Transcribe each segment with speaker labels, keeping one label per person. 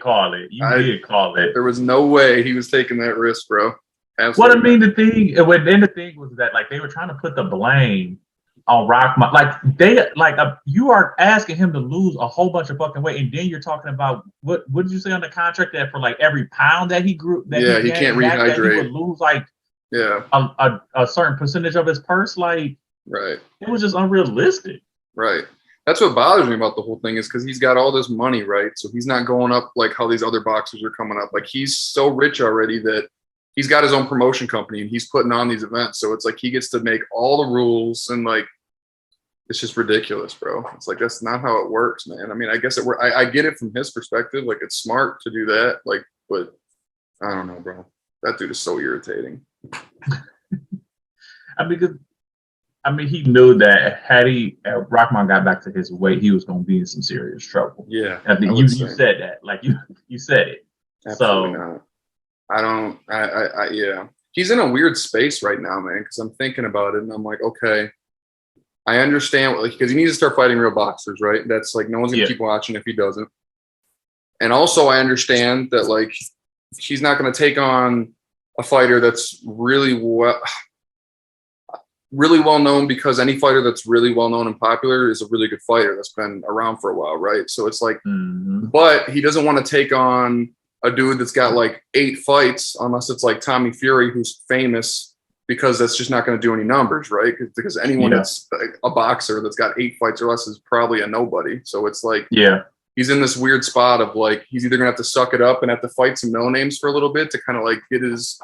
Speaker 1: did call it. You did call it.
Speaker 2: There was no way he was taking that risk, bro.
Speaker 1: Absolutely. What I mean, the thing was that like they were trying to put the blame on Rockman. You are asking him to lose a whole bunch of fucking weight, and then you're talking about what did you say on the contract that for like every pound that he grew, that
Speaker 2: he can't rehydrate,
Speaker 1: that he would lose like a certain percentage of his purse. Like,
Speaker 2: right,
Speaker 1: it was just unrealistic.
Speaker 2: Right. That's what bothers me about the whole thing is because he's got all this money, right? So he's not going up like how these other boxers are coming up. Like he's so rich already that he's got his own promotion company and he's putting on these events. So it's like he gets to make all the rules and like it's just ridiculous, bro. It's like that's not how it works, man. I mean, I guess I get it from his perspective. Like it's smart to do that. Like, but I don't know, bro. That dude is so irritating.
Speaker 1: He knew that had Rockman got back to his weight, he was going to be in some serious trouble.
Speaker 2: Yeah,
Speaker 1: I think you said that, like you said it.
Speaker 2: Absolutely not. Yeah. He's in a weird space right now, man. Because I'm thinking about it, and I'm like, okay, I understand, because he needs to start fighting real boxers, right? That's like no one's gonna keep watching if he doesn't. And also, I understand that like he's not going to take on a fighter that's really well known, because any fighter that's really well known and popular is a really good fighter that's been around for a while, right? So it's like, but he doesn't want to take on a dude that's got like 8 fights, unless it's like Tommy Fury, who's famous, because that's just not going to do any numbers, right? Because anyone that's a boxer that's got 8 fights or less is probably a nobody. So it's like, he's in this weird spot of like, he's either going to have to suck it up and have to fight some no names for a little bit to kind of like get his,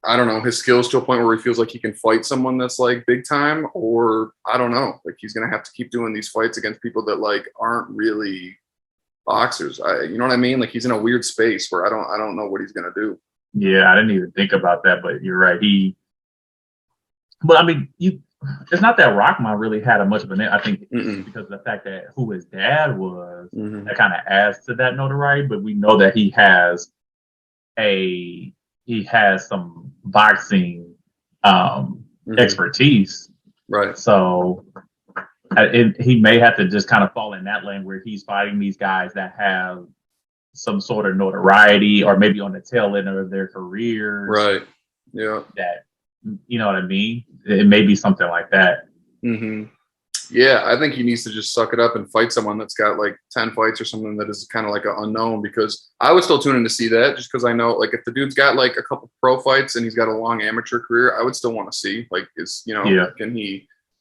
Speaker 2: I don't know, his skills to a point where he feels like he can fight someone that's like big time, or I don't know, like he's going to have to keep doing these fights against people that like aren't really boxers. You know what I mean? Like he's in a weird space where I don't know what he's going to do.
Speaker 1: Yeah, I didn't even think about that, but you're right. But I mean, it's not that Rockman really had a much of a name. I think because of the fact that who his dad was, that kind of adds to that notoriety. But we know that he has some boxing expertise,
Speaker 2: right?
Speaker 1: So he may have to just kind of fall in that lane where he's fighting these guys that have some sort of notoriety, or maybe on the tail end of their careers,
Speaker 2: right? Yeah,
Speaker 1: that, you know what I mean? It may be something like that.
Speaker 2: Yeah, I think he needs to just suck it up and fight someone that's got like 10 fights or something that is kind of like an unknown, because I would still tune in to see that, just because I know like if the dude's got like a couple pro fights and he's got a long amateur career, I would still want to see like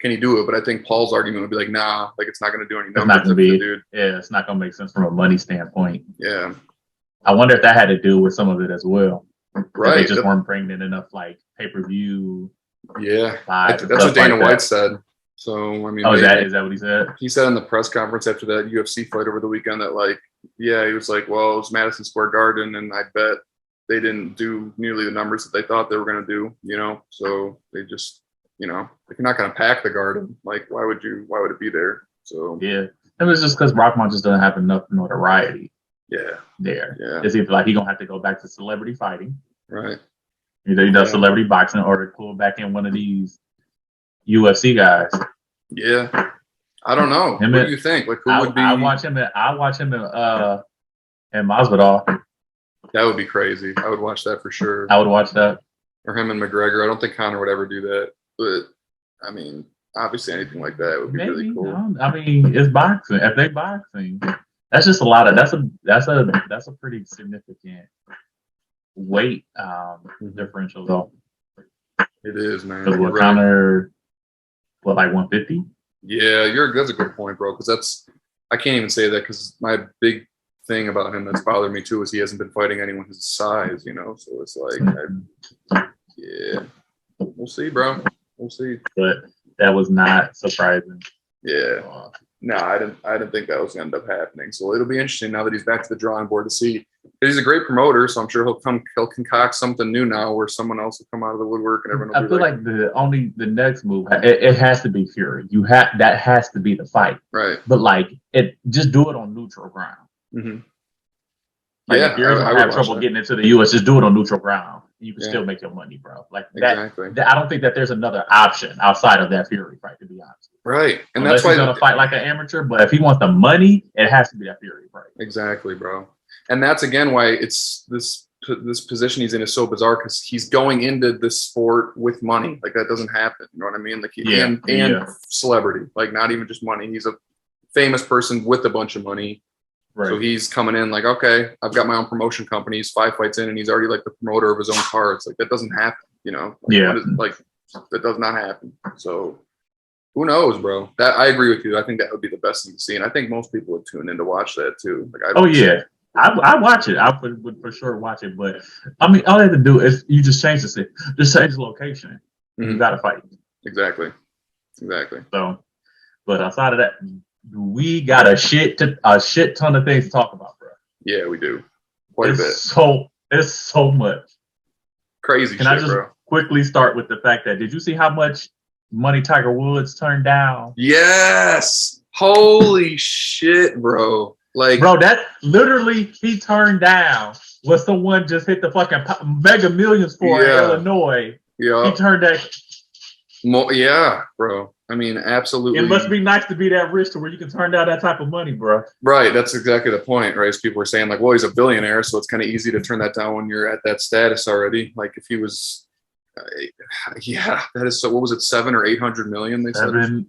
Speaker 2: can he do it? But I think Paul's argument would be like, nah, like it's not going to do any numbers.
Speaker 1: It's not going to be,
Speaker 2: dude.
Speaker 1: Yeah, it's not going to make sense from a money standpoint.
Speaker 2: Yeah,
Speaker 1: I wonder if that had to do with some of it as well.
Speaker 2: Right,
Speaker 1: they just weren't bringing in enough like pay-per-view.
Speaker 2: Yeah, that's what Dana White said. So I mean,
Speaker 1: is that what he said?
Speaker 2: He said in the press conference after that UFC fight over the weekend that like, he was like, well, it was Madison Square Garden, and I bet they didn't do nearly the numbers that they thought they were going to do. So they just, if you're not going to pack the Garden, like why would it be there? So
Speaker 1: yeah, it was just because Rockman just doesn't have enough notoriety. There. It's either like he's gonna have to go back to celebrity fighting,
Speaker 2: right?
Speaker 1: Either he does celebrity boxing, or pull back in one of these UFC guys.
Speaker 2: Yeah, I don't know. What do you think? Like, who would be?
Speaker 1: I watch him in Masvidal.
Speaker 2: That would be crazy. I would watch that for sure.
Speaker 1: I would watch that.
Speaker 2: Or him and McGregor. I don't think Conor would ever do that, but I mean, obviously anything like that would be really cool.
Speaker 1: I mean, it's boxing. If they boxing, that's just a lot of that's a pretty significant weight differential though.
Speaker 2: It is, man.
Speaker 1: Because what Conor, like 150?
Speaker 2: Yeah, that's a good point, bro. Because I can't even say that, because my big thing about him that's bothered me too is he hasn't been fighting anyone his size, So it's like, we'll see, bro. We'll see.
Speaker 1: But that was not surprising.
Speaker 2: Yeah. No, I didn't think that was going to end up happening. So it'll be interesting now that he's back to the drawing board to see. He's a great promoter, so I'm sure he'll concoct something new now where someone else will come out of the woodwork and everyone will
Speaker 1: be like the next move. It has to be Fury. That has to be the fight,
Speaker 2: right?
Speaker 1: But like just do it on neutral ground. Like if you're gonna have trouble getting into the US, just do it on neutral ground. You can still make your money, bro. Like exactly. I don't think that there's another option outside of that Fury fight, to be honest.
Speaker 2: Right, and
Speaker 1: unless
Speaker 2: that's why
Speaker 1: he's gonna fight like an amateur. But if he wants the money, it has to be that Fury fight.
Speaker 2: Exactly, bro. and that's again why it's this position he's in is so bizarre, because he's going into this sport with money. Like that doesn't happen. You know what I mean? Like and celebrity, like not even just money. He's a famous person with a bunch of money. Right. So he's coming in like, okay, I've got my own promotion company. He's 5 fights in and he's already like the promoter of his own cards. Like that doesn't happen, you know? Like, that does not happen. So who knows, bro? That I agree with you. I think that would be the best thing to see. And I think most people would tune in to watch that too. Like,
Speaker 1: I watch it. I would for sure watch it. But I mean, all you have to do is you just change the city, just change the location. You got to fight.
Speaker 2: Exactly.
Speaker 1: So, but outside of that, we got a shit ton of things to talk about, bro.
Speaker 2: Yeah, we do. Quite a bit.
Speaker 1: It's so much.
Speaker 2: Crazy
Speaker 1: Can
Speaker 2: shit,
Speaker 1: I just quickly start with the fact that, did you see how much money Tiger Woods turned down?
Speaker 2: Yes. Holy shit, bro. Like,
Speaker 1: bro, that literally he turned down what someone just hit the fucking Mega Millions for in Illinois.
Speaker 2: Yeah.
Speaker 1: He turned that.
Speaker 2: Yeah, bro. I mean, absolutely.
Speaker 1: It must be nice to be that rich to where you can turn down that type of money, bro.
Speaker 2: Right. That's exactly the point, right? As people were saying, like, well, he's a billionaire, so it's kind of easy to turn that down when you're at that status already. Like, if he was, that is so. What was it, 700 or 800 million? They said.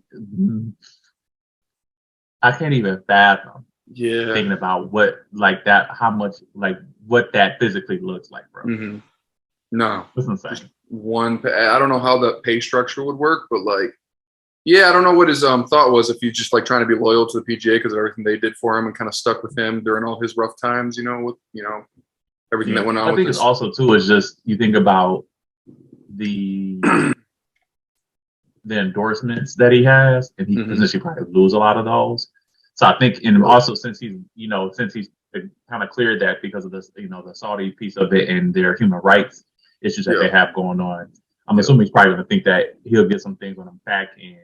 Speaker 1: I can't even fathom.
Speaker 2: Yeah.
Speaker 1: Thinking about what, like that, how much, like what that physically looks like, bro.
Speaker 2: Mm-hmm. No,
Speaker 1: it's insane.
Speaker 2: Just I don't know how the pay structure would work, but like, yeah, I don't know what his thought was, if he's just like trying to be loyal to the PGA because of everything they did for him and kind of stuck with him during all his rough times, you know, with everything that went on.
Speaker 1: I think it's also too is just you think about the endorsements that he has, and he potentially probably lose a lot of those. So I think, and also since he's kind of cleared that because of this, the Saudi piece of it and their human rights issues that they have going on, I'm assuming he's probably going to think that he'll get some things on the back end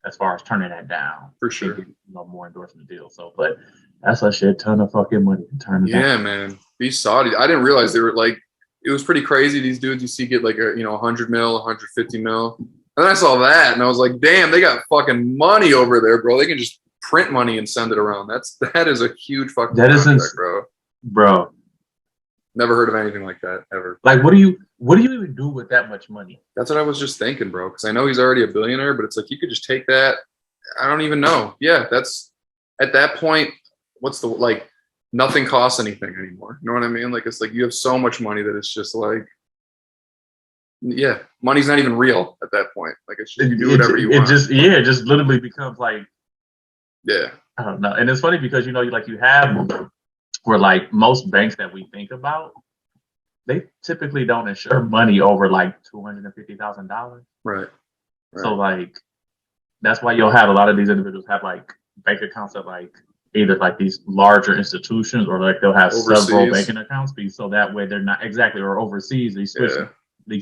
Speaker 1: as far as turning that down.
Speaker 2: For sure.
Speaker 1: Get, more endorsement deals. So, but that's a shit ton of fucking money to turn it down.
Speaker 2: Yeah, man. These Saudis, I didn't realize they were like, it was pretty crazy. These dudes you see get like a 100 mil, 150 mil. And then I saw that and I was like, damn, they got fucking money over there, bro. They can just print money and send it around. That is a huge fucking contract,
Speaker 1: bro.
Speaker 2: Never heard of anything like that ever.
Speaker 1: Like, what do you even do with that much money?
Speaker 2: That's what I was just thinking, bro. Because I know he's already a billionaire, but it's like you could just take that. I don't even know. Yeah, that's at that point. What's the like? Nothing costs anything anymore. You know what I mean? Like it's like you have so much money that it's just like, yeah, money's not even real at that point. Like it's just, you do whatever you want.
Speaker 1: It just literally becomes like,
Speaker 2: yeah,
Speaker 1: I don't know. And it's funny because you have where like most banks that we think about, they typically don't insure money over like $250,000.
Speaker 2: Right.
Speaker 1: So like that's why you'll have a lot of these individuals have like bank accounts at like either like these larger institutions or like they'll have overseas several banking accounts, so that way they're not or overseas these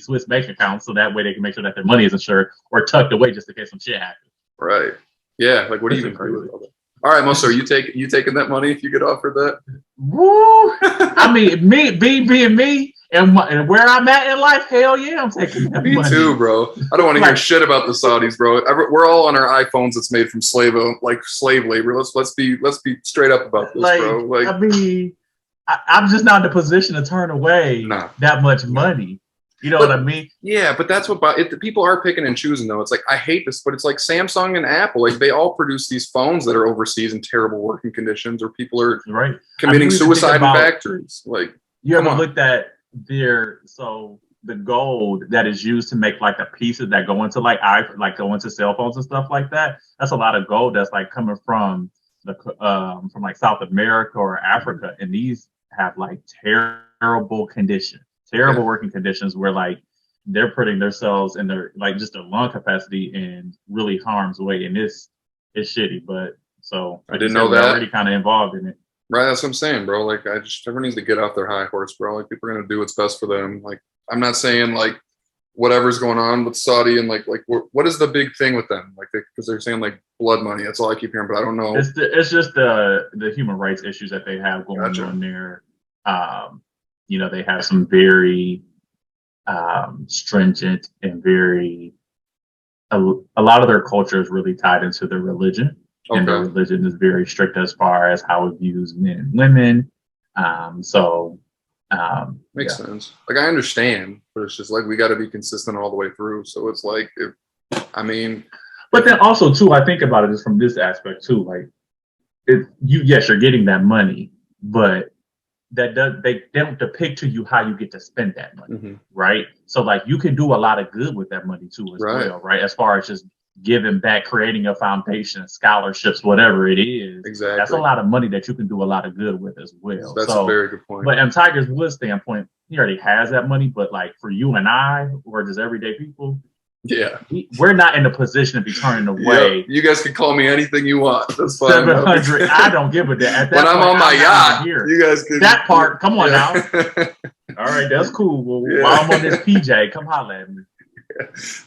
Speaker 1: Swiss bank accounts, so that way they can make sure that their money is insured or tucked away just in case some shit happens.
Speaker 2: Right. Yeah. Like what do you even do with all that? All right, Moso, you taking that money if you get offered that?
Speaker 1: Woo! I mean, being me and where I'm at in life, hell yeah, I'm taking that money.
Speaker 2: Me too, bro. I don't want to hear shit about the Saudis, bro. We're all on our iPhones that's made from slave labor. Let's be straight up about this, bro. Like,
Speaker 1: I mean, I'm just not in the position to turn away that much money. You know what I mean?
Speaker 2: Yeah, but that's what the people are picking and choosing, though. It's like, I hate this, but it's like Samsung and Apple. Like, they all produce these phones that are overseas in terrible working conditions, or people are committing suicide in factories. Like,
Speaker 1: you ever looked at the gold that is used to make like the pieces that go into go into cell phones and stuff like that? That's a lot of gold that's like coming from from like South America or Africa, and these have like terrible conditions. Terrible working conditions where like they're putting themselves in their like just their lung capacity in really harm's way, and it's shitty. But so
Speaker 2: I didn't know that.
Speaker 1: We're already kind of involved in it.
Speaker 2: Right, that's what I'm saying, bro. Like everyone needs to get off their high horse, bro. Like people are gonna do what's best for them. Like I'm not saying like whatever's going on with Saudi and like what is the big thing with them? Like because they're saying like blood money. That's all I keep hearing, but I don't know.
Speaker 1: It's just the human rights issues that they have going on there. They have some very stringent and a lot of their culture is really tied into their religion. Okay. And their religion is very strict as far as how it views men and women.
Speaker 2: Makes sense. Like I understand, but it's just like we got to be consistent all the way through. So it's like,
Speaker 1: but then also too, I think about it just from this aspect too. Like, yes, you're getting that money, but they don't depict to you how you get to spend that money, right? So like you can do a lot of good with that money too as well, right? As far as just giving back, creating a foundation, scholarships, whatever it is.
Speaker 2: Exactly.
Speaker 1: That's a lot of money that you can do a lot of good with as well.
Speaker 2: That's a very good point.
Speaker 1: But in Tiger's Woods standpoint, he already has that money. But like for you and I, or just everyday people, we're not in a position to be turning away.
Speaker 2: Yep. You guys can call me anything you want. That's fine.
Speaker 1: 700. I don't give a damn.
Speaker 2: When I'm on my yacht, you guys can.
Speaker 1: That part, come on now. All right, that's cool. Well, while I'm on this PJ, come holler at me.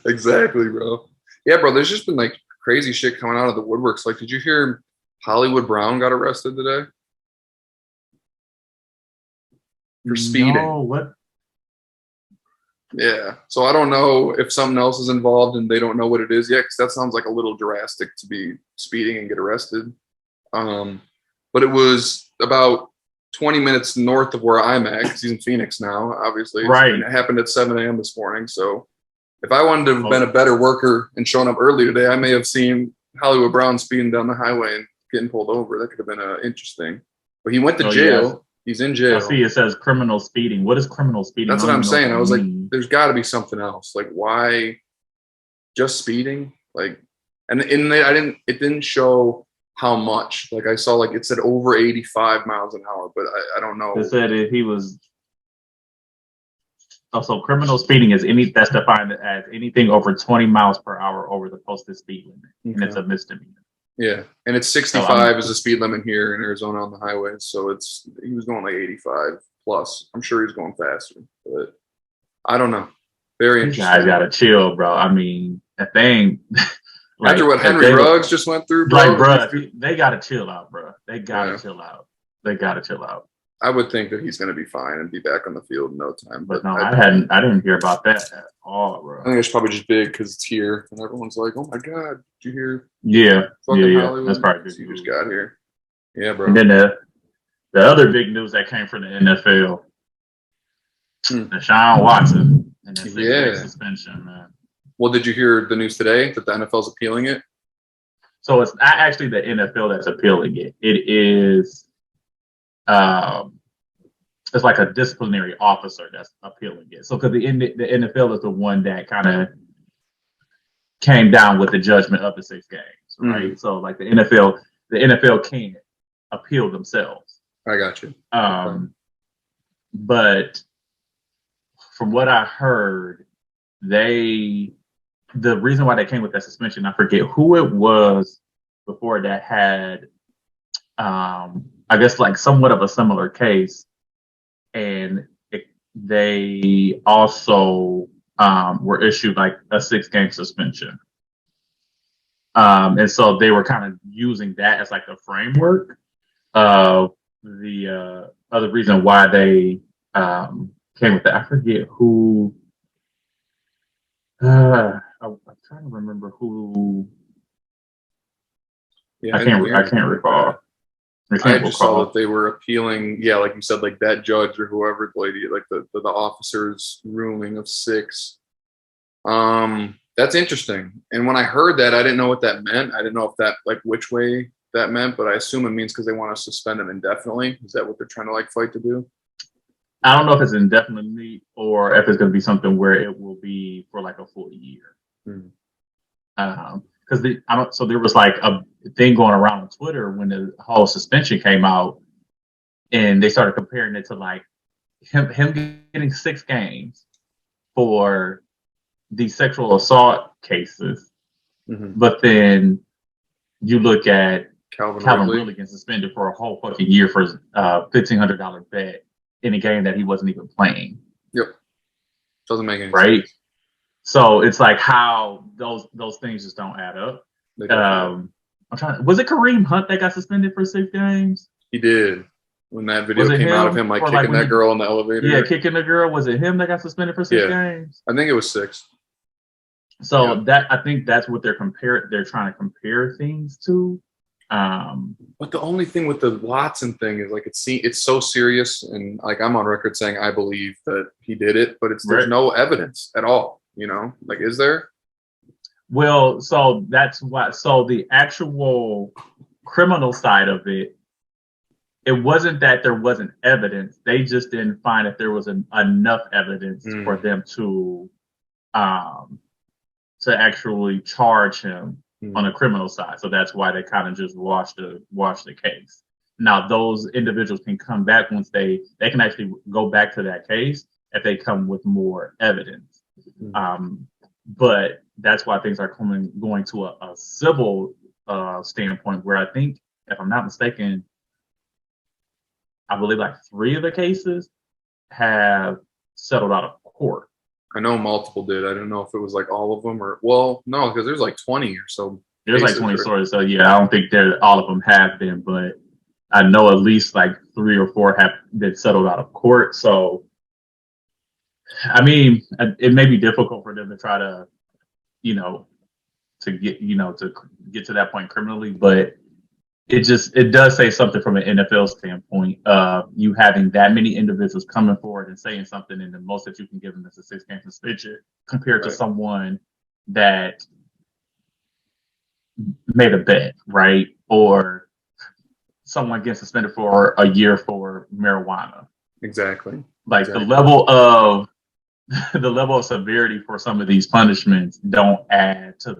Speaker 2: Exactly, bro. Yeah, bro. There's just been like crazy shit coming out of the woodworks. Like, did you hear Hollywood Brown got arrested today for speeding?
Speaker 1: No, what?
Speaker 2: Yeah. So I don't know if something else is involved and they don't know what it is yet, because that sounds like a little drastic to be speeding and get arrested. But it was about 20 minutes north of where I'm at, because he's in Phoenix now, obviously.
Speaker 1: Right.
Speaker 2: And it happened at 7 a.m. this morning. So if I wanted to have been a better worker and shown up early today, I may have seen Hollywood Brown speeding down the highway and getting pulled over. That could have been interesting. But he went to jail. Yes. He's in jail.
Speaker 1: I see it says criminal speeding. What is criminal speeding?
Speaker 2: That's what I'm saying. I was like, there's got to be something else. Like, why just speeding? Like, and it didn't show how much. Like, I saw, like, it said over 85 miles an hour, but I don't know.
Speaker 1: It said he was. Also, criminal speeding is that's defined as anything over 20 miles per hour over the posted speed limit, and it's a misdemeanor.
Speaker 2: Yeah, and it's 65 is the speed limit here in Arizona on the highway. So he was going like 85 plus. I'm sure he's going faster, but I don't know. Very interesting.
Speaker 1: You guys gotta chill, bro. I mean, the thing.
Speaker 2: Like, after what Henry Ruggs just went through, bro.
Speaker 1: Like, bro, they gotta chill out, bro. They gotta chill out. They gotta chill out.
Speaker 2: I would think that he's going to be fine and be back on the field in no time.
Speaker 1: But no, I didn't hear about that at all, bro.
Speaker 2: I think it's probably just big because it's here and everyone's like, "Oh my god, did you hear?"
Speaker 1: Yeah,
Speaker 2: Hollywood?
Speaker 1: That's probably
Speaker 2: good. You just got here. Yeah, bro.
Speaker 1: And then the other big news that came from the NFL, Deshaun Watson and that 6-game suspension, man.
Speaker 2: Well, did you hear the news today that the NFL's appealing it?
Speaker 1: So it's not actually the NFL that's appealing it. It is. It's like a disciplinary officer that's appealing it. So because the NFL is the one that kind of came down with the judgment of the 6 games, right? So like the NFL can't appeal themselves.
Speaker 2: I got you.
Speaker 1: But from what I heard, the reason why they came with that suspension, I forget who it was before that had I guess like somewhat of a similar case, and they also were issued like a 6-game suspension, and so they were kind of using that as like the framework of the other reason why they came with that. I forget who. I'm trying to remember who.
Speaker 2: Yeah,
Speaker 1: I can't recall.
Speaker 2: I just saw that they were appealing, like you said, like that judge or whoever, like the officer's ruling of 6. That's interesting. And when I heard that, I didn't know what that meant. I didn't know if that, like, which way that meant, but I assume it means because they want to suspend him indefinitely. Is that what they're trying to like fight to do?
Speaker 1: I don't know if it's indefinitely or if it's going to be something where it will be for like a full year. Because so there was like a thing going around on Twitter when the whole suspension came out, and they started comparing it to like him getting 6 games for the sexual assault cases, but then you look at Calvin Ridley getting suspended for a whole fucking year for $1,500 bet in a game that he wasn't even playing.
Speaker 2: Yep, doesn't make any sense.
Speaker 1: So it's like how those things just don't add up. Was it Kareem Hunt that got suspended for 6 games?
Speaker 2: He did. When that video came out of him like kicking that girl in the elevator.
Speaker 1: Yeah, kicking the girl. Was it him that got suspended for 6 games?
Speaker 2: I think it was 6.
Speaker 1: So I think that's what they're trying to compare things to.
Speaker 2: But the only thing with the Watson thing is like it's so serious, and like I'm on record saying I believe that he did it, but there's no evidence at all. You know, like is there?
Speaker 1: Well, so that's why. So the actual criminal side of it, it wasn't that there wasn't evidence. They just didn't find that there was enough evidence for them to actually charge him on the criminal side. So that's why they kind of just washed the case. Now those individuals can come back once they can actually go back to that case if they come with more evidence. But that's why things are going to a civil standpoint, where I think, if I'm not mistaken, I believe like 3 of the cases have settled out of court.
Speaker 2: I know multiple did. I didn't know if it was like all of them or, well, no, because there's like 20 or so.
Speaker 1: There's like 20 stories. So yeah, I don't think all of them have been, but I know at least like 3 or 4 have been settled out of court. So, I mean, it may be difficult for them to try to, to get to that point criminally, but it does say something from an NFL standpoint. You having that many individuals coming forward and saying something, and the most that you can give them is a 6-game suspension, compared to someone that made a bet, right? Or someone gets suspended for a year for marijuana.
Speaker 2: Exactly.
Speaker 1: Like the level of severity for some of these punishments don't add to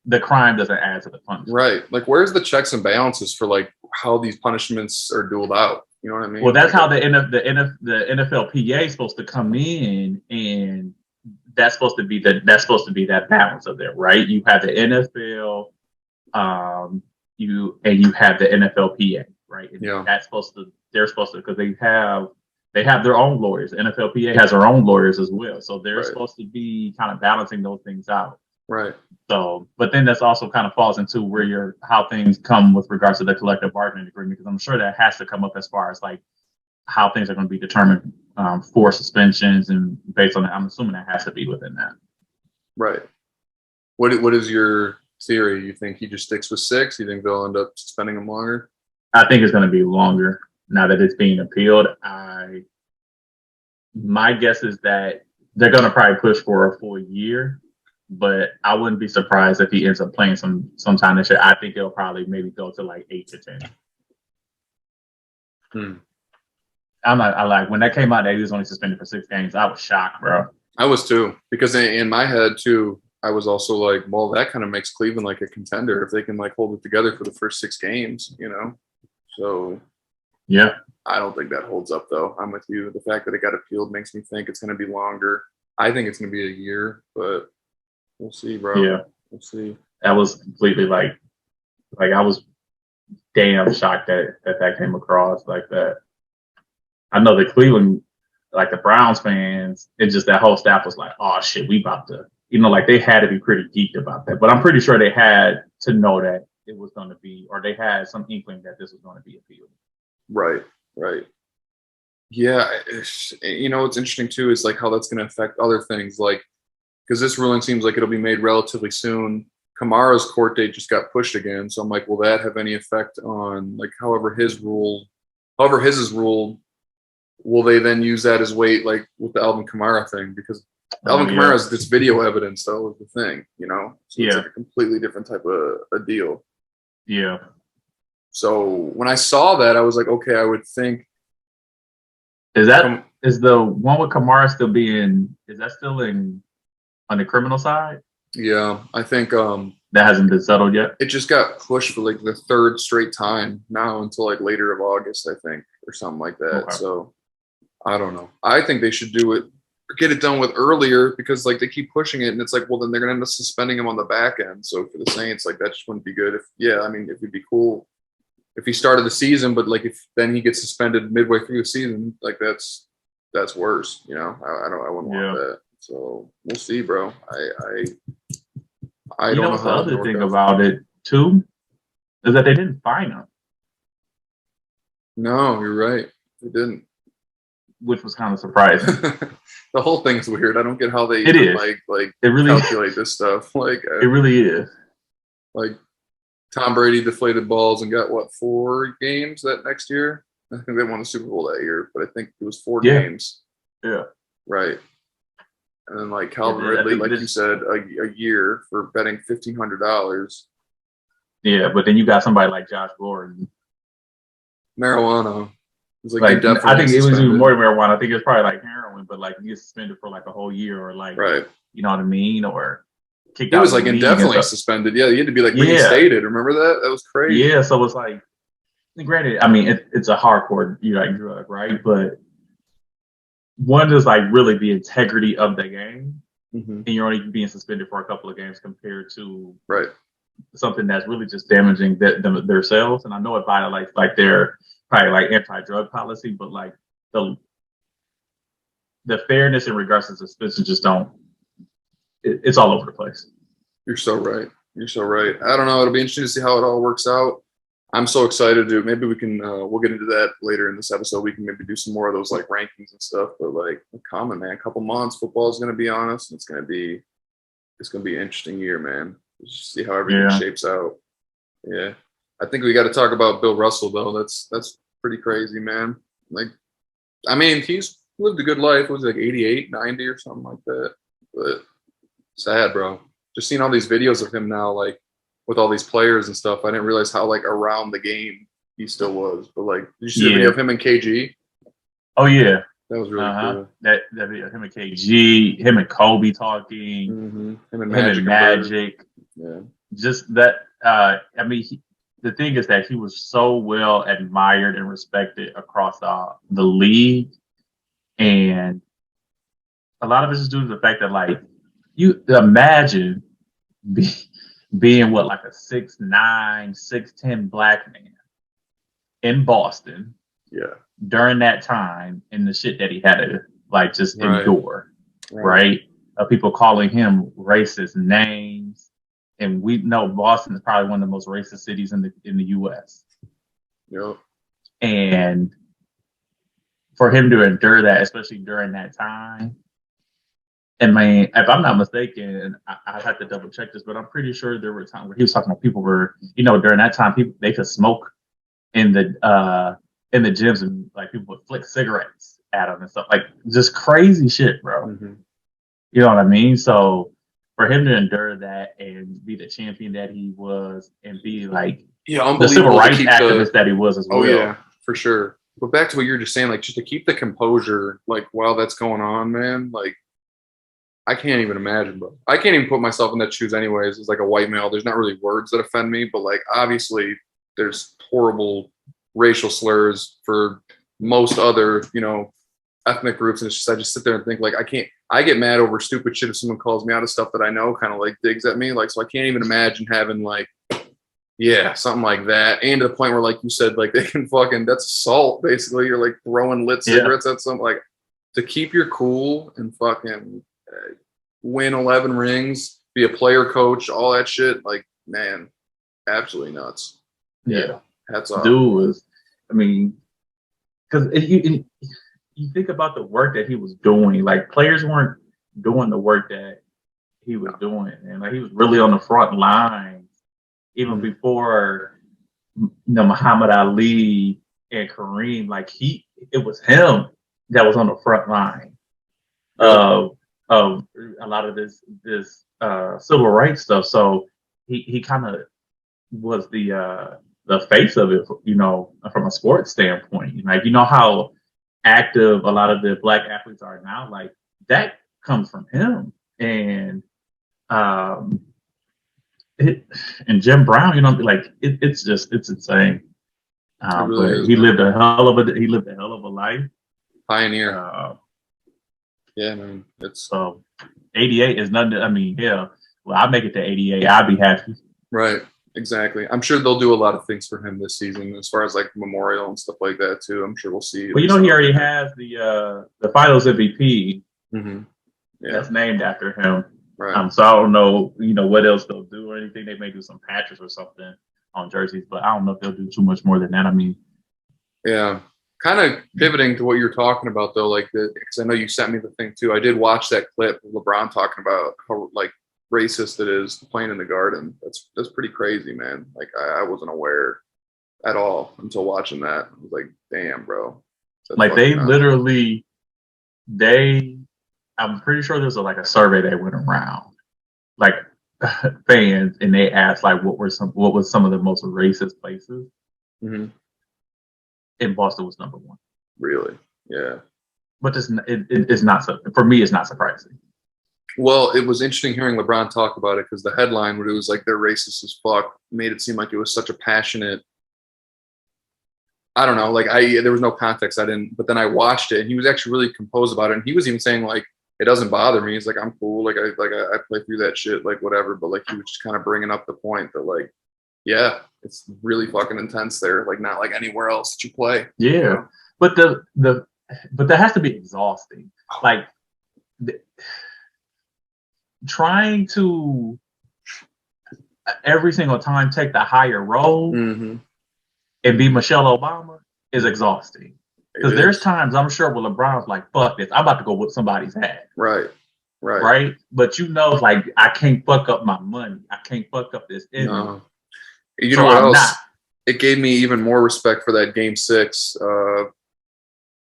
Speaker 1: the crime doesn't add to the punishment.
Speaker 2: Right. Like, where's the checks and balances for like how these punishments are doled out? You know what I mean?
Speaker 1: Well, that's how the NFLPA is supposed to come in, and that's supposed to be that balance of there, right? You have the NFL, you have the NFLPA, right? And they're supposed to, because they have their own lawyers. The NFLPA has their own lawyers as well, so they're supposed to be kind of balancing those things out.
Speaker 2: Right.
Speaker 1: So, but then that's also kind of falls into where how things come with regards to the collective bargaining agreement, because I'm sure that has to come up as far as like how things are going to be determined for suspensions, and based on that, I'm assuming that has to be within that.
Speaker 2: Right. What is your theory? You think he just sticks with 6? You think they'll end up suspending him longer?
Speaker 1: I think it's going to be longer now that it's being appealed. My guess is that they're going to probably push for a full year. But I wouldn't be surprised if he ends up playing sometime this year. I think it'll probably maybe go to like 8 to 10. I like when that came out that he was only suspended for 6 games. I was shocked, bro.
Speaker 2: I was too, because in my head too, I was also like, well, that kind of makes Cleveland like a contender if they can like hold it together for the first 6 games, So
Speaker 1: yeah,
Speaker 2: I don't think that holds up though. I'm with you. The fact that it got appealed makes me think it's going to be longer. I think it's going to be a year, but we'll see, bro.
Speaker 1: Yeah.
Speaker 2: We'll see.
Speaker 1: That was completely like I was damn shocked that came across like that. I know the Cleveland, like the Browns fans, it's just that whole staff was like, oh shit, we about to, like they had to be pretty geeked about that. But I'm pretty sure they had to know that it was going to be, or they had some inkling that this was going to be appealed.
Speaker 2: Right. Yeah. What's interesting too is like how that's going to affect other things, like, because this ruling seems like it'll be made relatively soon. Kamara's court date just got pushed again. So I'm like, will that have any effect on like however his is ruled? Will they then use that as weight like with the Alvin Kamara thing? Because Alvin Kamara has this video evidence though is the thing, So it's like a completely different type of a deal.
Speaker 1: Yeah.
Speaker 2: So when I saw that, I was like, okay, I would think.
Speaker 1: Is the one with Kamara is that still on the criminal side?
Speaker 2: Yeah, I think
Speaker 1: that hasn't been settled yet.
Speaker 2: It just got pushed for like the 3rd straight time now until like later of August, I think, or something like that. Okay. So I don't know. I think they should do it or get it done with earlier, because like they keep pushing it, and it's like, well, then they're gonna end up suspending him on the back end. So for the Saints, like that just wouldn't be good. If it'd be cool if he started the season, but like if then he gets suspended midway through the season, like that's worse. I wouldn't want that. So we'll see, bro. I don't know how.
Speaker 1: The other thing about it too is that they didn't fine him.
Speaker 2: No, you're right. They didn't,
Speaker 1: which was kind of surprising.
Speaker 2: The whole thing's weird. I don't get how they
Speaker 1: it really
Speaker 2: calculate this stuff. Like
Speaker 1: it really is.
Speaker 2: Like Tom Brady deflated balls and got 4 games that next year. I think they won the Super Bowl that year, but I think it was 4 games.
Speaker 1: Yeah.
Speaker 2: Right. And then like Calvin Ridley, like you said, a year for betting $1,500.
Speaker 1: Yeah, but then you got somebody like Josh Gordon.
Speaker 2: Marijuana.
Speaker 1: Like I think it was even more marijuana. I think it was probably like heroin, but like you get suspended for like a whole year, or like, you know what I mean, or
Speaker 2: kicked out. He was like indefinitely suspended. Yeah, he had to be like reinstated. Remember that? That was crazy.
Speaker 1: Yeah, so it's like, granted, I mean, it's a hardcore drug, right? But one is like really the integrity of the game, and you're only being suspended for a couple of games compared to something that's really just damaging themselves. And I know it violates like their probably like anti-drug policy, but like the fairness in regards to suspension just don't. It's all over the place.
Speaker 2: You're so right. You're so right. I don't know. It'll be interesting to see how it all works out. I'm so excited to. Maybe we can. We'll get into that later in this episode. We can maybe do some more of those like rankings and stuff. But like, common man, a couple months, football is going to be on us. It's going to be an interesting year, man. Just see how everything shapes out. Yeah, I think we got to talk about Bill Russell though. That's pretty crazy, man. Like, I mean, he's lived a good life. Was it like 88, 90 or something like that? But sad, bro. Just seeing all these videos of him now, like with all these players and stuff. I didn't realize how like around the game he still was. But like, did you see the video of him and KG?
Speaker 1: Oh yeah,
Speaker 2: that was really cool.
Speaker 1: That video, him and KG, him and Kobe talking,
Speaker 2: him and Magic.
Speaker 1: Yeah, just that. I mean, the thing is that he was so well admired and respected across the league, and a lot of it is due to the fact that like you imagine being what, like a 6'9", 6'10" black man in Boston.
Speaker 2: Yeah.
Speaker 1: During that time and the shit that he had to like just endure. Right. People calling him racist names. And we know Boston is probably one of the most racist cities in the US.
Speaker 2: Yep.
Speaker 1: And for him to endure that, especially during that time. And man, if I'm not mistaken, I have to double check this, but I'm pretty sure there were times where he was talking about people were, during that time, they could smoke in the gyms, and like people would flick cigarettes at them and stuff, like just crazy shit, bro. You know what I mean? So for him to endure that and be the champion that he was, and be like the civil rights activist that he was as well.
Speaker 2: Oh yeah, for sure. But back to what you were just saying, like just to keep the composure, like while that's going on, man, like. I can't even imagine, bro. I can't even put myself in that shoes anyways. As like a white male, there's not really words that offend me, but like obviously there's horrible racial slurs for most other, ethnic groups. And it's just, I just sit there and think like, I get mad over stupid shit if someone calls me out of stuff that I know, kind of like digs at me. Like, so I can't even imagine having like, something like that. And to the point where, like you said, like they can that's assault basically. You're like throwing lit cigarettes at something, like to keep your cool and fucking win 11 rings, be a player coach, all that shit. Like, man, absolutely nuts.
Speaker 1: Yeah.
Speaker 2: Hats off.
Speaker 1: Dude was, I mean, because you think about the work that he was doing, like players weren't doing the work that he was doing. And like he was really on the front lines even before Muhammad Ali and Kareem. Like it was him that was on the front line of a lot of this civil rights stuff. So he kind of was the face of it, from a sports standpoint. Like, how active a lot of the black athletes are now, like that comes from him. And and Jim Brown, like it's insane. But he lived a hell of a life.
Speaker 2: Pioneer. Yeah, man. It's
Speaker 1: 88 is nothing. I mean, well, I make it to 88. I'd be happy.
Speaker 2: Right. Exactly. I'm sure they'll do a lot of things for him this season, as far as like memorial and stuff like that too. I'm sure we'll see.
Speaker 1: Well, he already has the Finals MVP.
Speaker 2: Yeah.
Speaker 1: That's named after him.
Speaker 2: Right.
Speaker 1: So I don't know, what else they'll do or anything. They may do some patches or something on jerseys, but I don't know if they'll do too much more than that. I mean,
Speaker 2: yeah. Kind of pivoting to what you're talking about though, like because I know you sent me the thing too. I did watch that clip of LeBron talking about how like racist it is playing in the Garden. That's pretty crazy, man. Like I wasn't aware at all until watching that. I was like, damn, bro. That's
Speaker 1: like they
Speaker 2: nuts.
Speaker 1: literally, I'm pretty sure there's like a survey that went around, like fans, and they asked like what was some of the most racist places,
Speaker 2: Mm-hmm.
Speaker 1: and Boston was number one.
Speaker 2: Really? Yeah.
Speaker 1: But it's not for me. It's not surprising.
Speaker 2: Well, it was interesting hearing LeBron talk about it because the headline where it was like they're racist as fuck made it seem like it was such a passionate. I don't know, like there was no context. I didn't, but then I watched it and he was actually really composed about it. And he was even saying like, it doesn't bother me. He's like, I'm cool. Like I play through that shit, like whatever. But like he was just kind of bringing up the point that like, yeah, it's really fucking intense there. Like not like anywhere else that you play.
Speaker 1: Yeah,
Speaker 2: you know?
Speaker 1: but but that has to be exhausting. Like trying to every single time take the higher road
Speaker 2: Mm-hmm.
Speaker 1: and be Michelle Obama is exhausting. Because there's times I'm sure where LeBron's like, fuck this, I'm about to go whip somebody's ass. Right. But you know, like I can't fuck up my money. I can't fuck up this image.
Speaker 2: No. You know what else? It gave me even more respect for that Game 6,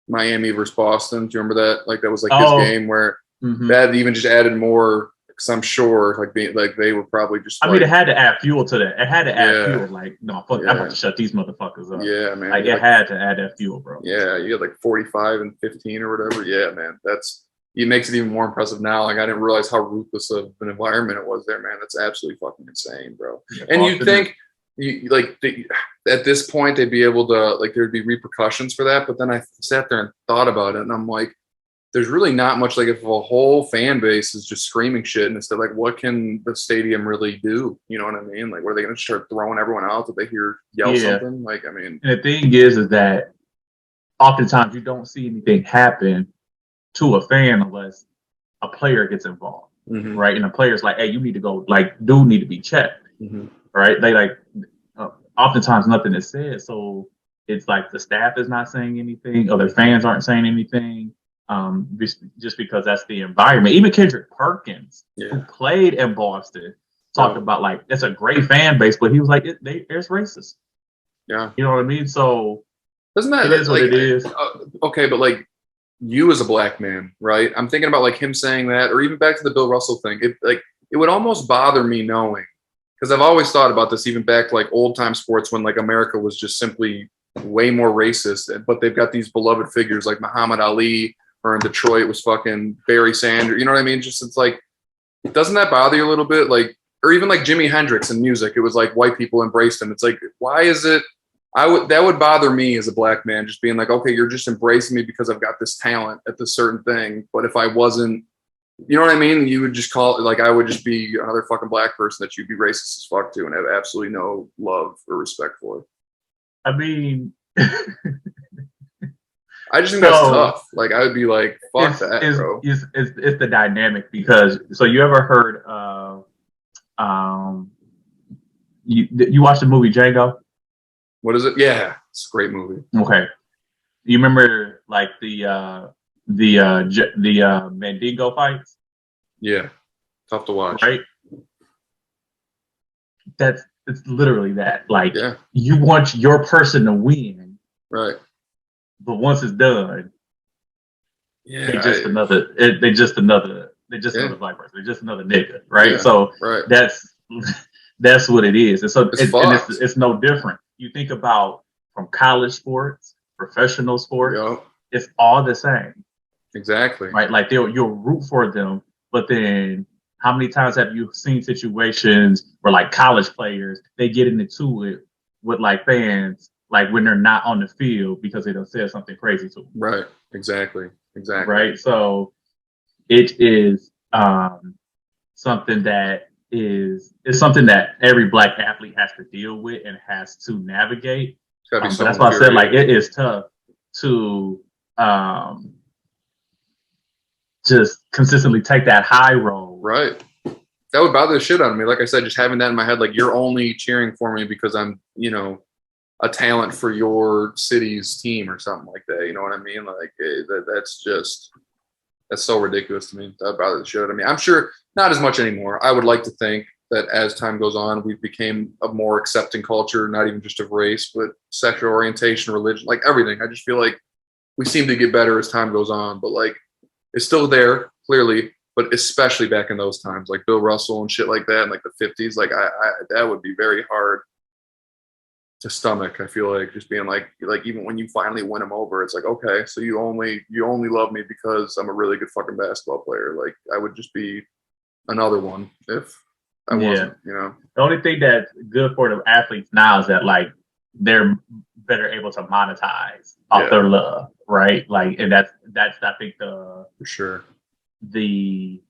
Speaker 2: Miami versus Boston. Do you remember that? Like that was like his game where that even just added more. Because I'm sure, like they were probably just.
Speaker 1: I mean, it had to add fuel to that. It had to add fuel. Like, no, fuck, I'm about to shut these motherfuckers up.
Speaker 2: Yeah, man.
Speaker 1: Like, it had to add that fuel, bro.
Speaker 2: Yeah, you had like 45 and 15 or whatever. Yeah, man. It makes it even more impressive now. Like, I didn't realize how ruthless of an environment it was there, man. That's absolutely fucking insane, bro. Yeah, and you'd think, at this point, they'd be able to, like, there'd be repercussions for that. But then I sat there and thought about it, and I'm like, there's really not much, like, if a whole fan base is just screaming shit and instead, like, what can the stadium really do? You know what I mean? Like, what are they going to start throwing everyone out if they yell something? Like, I mean.
Speaker 1: And the thing is that oftentimes you don't see anything happen to a fan unless a player gets involved, right? And the player's like, hey, you need to go, like, dude need to be checked, right? They, like, oftentimes nothing is said. So it's like the staff is not saying anything, other fans aren't saying anything. Just because that's the environment. Even Kendrick Perkins, who played in Boston, talked about like it's a great fan base, but he was like, there's racist.
Speaker 2: Yeah,
Speaker 1: you know what I mean. So
Speaker 2: doesn't that
Speaker 1: it is
Speaker 2: like,
Speaker 1: what it is?
Speaker 2: Okay, but like you as a black man, right? I'm thinking about like him saying that, or even back to the Bill Russell thing. It would almost bother me knowing, because I've always thought about this, even back to like old time sports when like America was just simply way more racist, but they've got these beloved figures like Muhammad Ali. Or in Detroit it was fucking Barry Sanders. You know what I mean? Just it's like, doesn't that bother you a little bit? Like, or even like Jimi Hendrix in music, it was like white people embraced him. It's like, why is it? That would bother me as a black man, just being like, okay, you're just embracing me because I've got this talent at this certain thing. But if I wasn't, you know what I mean? You would just call it like I would just be another fucking black person that you'd be racist as fuck to and have absolutely no love or respect for.
Speaker 1: I mean.
Speaker 2: I just think that's tough. Like I would be like, fuck that, bro.
Speaker 1: It's the dynamic because so you ever heard you watched the movie Django?
Speaker 2: What is it? Yeah, it's a great movie.
Speaker 1: Okay, you remember like the Mandingo fights?
Speaker 2: Yeah, tough to watch.
Speaker 1: Right. It's literally that. Like you want your person to win,
Speaker 2: right?
Speaker 1: But once it's done,
Speaker 2: they
Speaker 1: just another black person. They're just another nigga, right? Yeah, so that's what it is. And so it's no different. You think about from college sports, professional sports, it's all the same.
Speaker 2: Exactly.
Speaker 1: Right? Like you'll root for them, but then how many times have you seen situations where like college players, they get into it with like fans, like when they're not on the field because they done said something crazy to them.
Speaker 2: Right. Exactly.
Speaker 1: Right. So it is something that every black athlete has to deal with and has to navigate. But that's why I said like it is tough to just consistently take that high road.
Speaker 2: Right. That would bother the shit out of me. Like I said, just having that in my head, like you're only cheering for me because I'm, a talent for your city's team or something like that. You know what I mean? Like that's That's so ridiculous to me. That bothers the shit out of me. I'm sure not as much anymore. I would like to think that as time goes on, we became a more accepting culture, not even just of race, but sexual orientation, religion, like everything. I just feel like we seem to get better as time goes on, but like it's still there clearly, but especially back in those times, like Bill Russell and shit like that in like the 50s, like I that would be very hard to stomach. I feel like just being like even when you finally win them over, it's like, okay, so you only love me because I'm a really good fucking basketball player. Like I would just be another one if I wasn't, you know.
Speaker 1: The only thing that's good for the athletes now is that like they're better able to monetize off their love, right? Like, and that's I think
Speaker 2: for sure
Speaker 1: the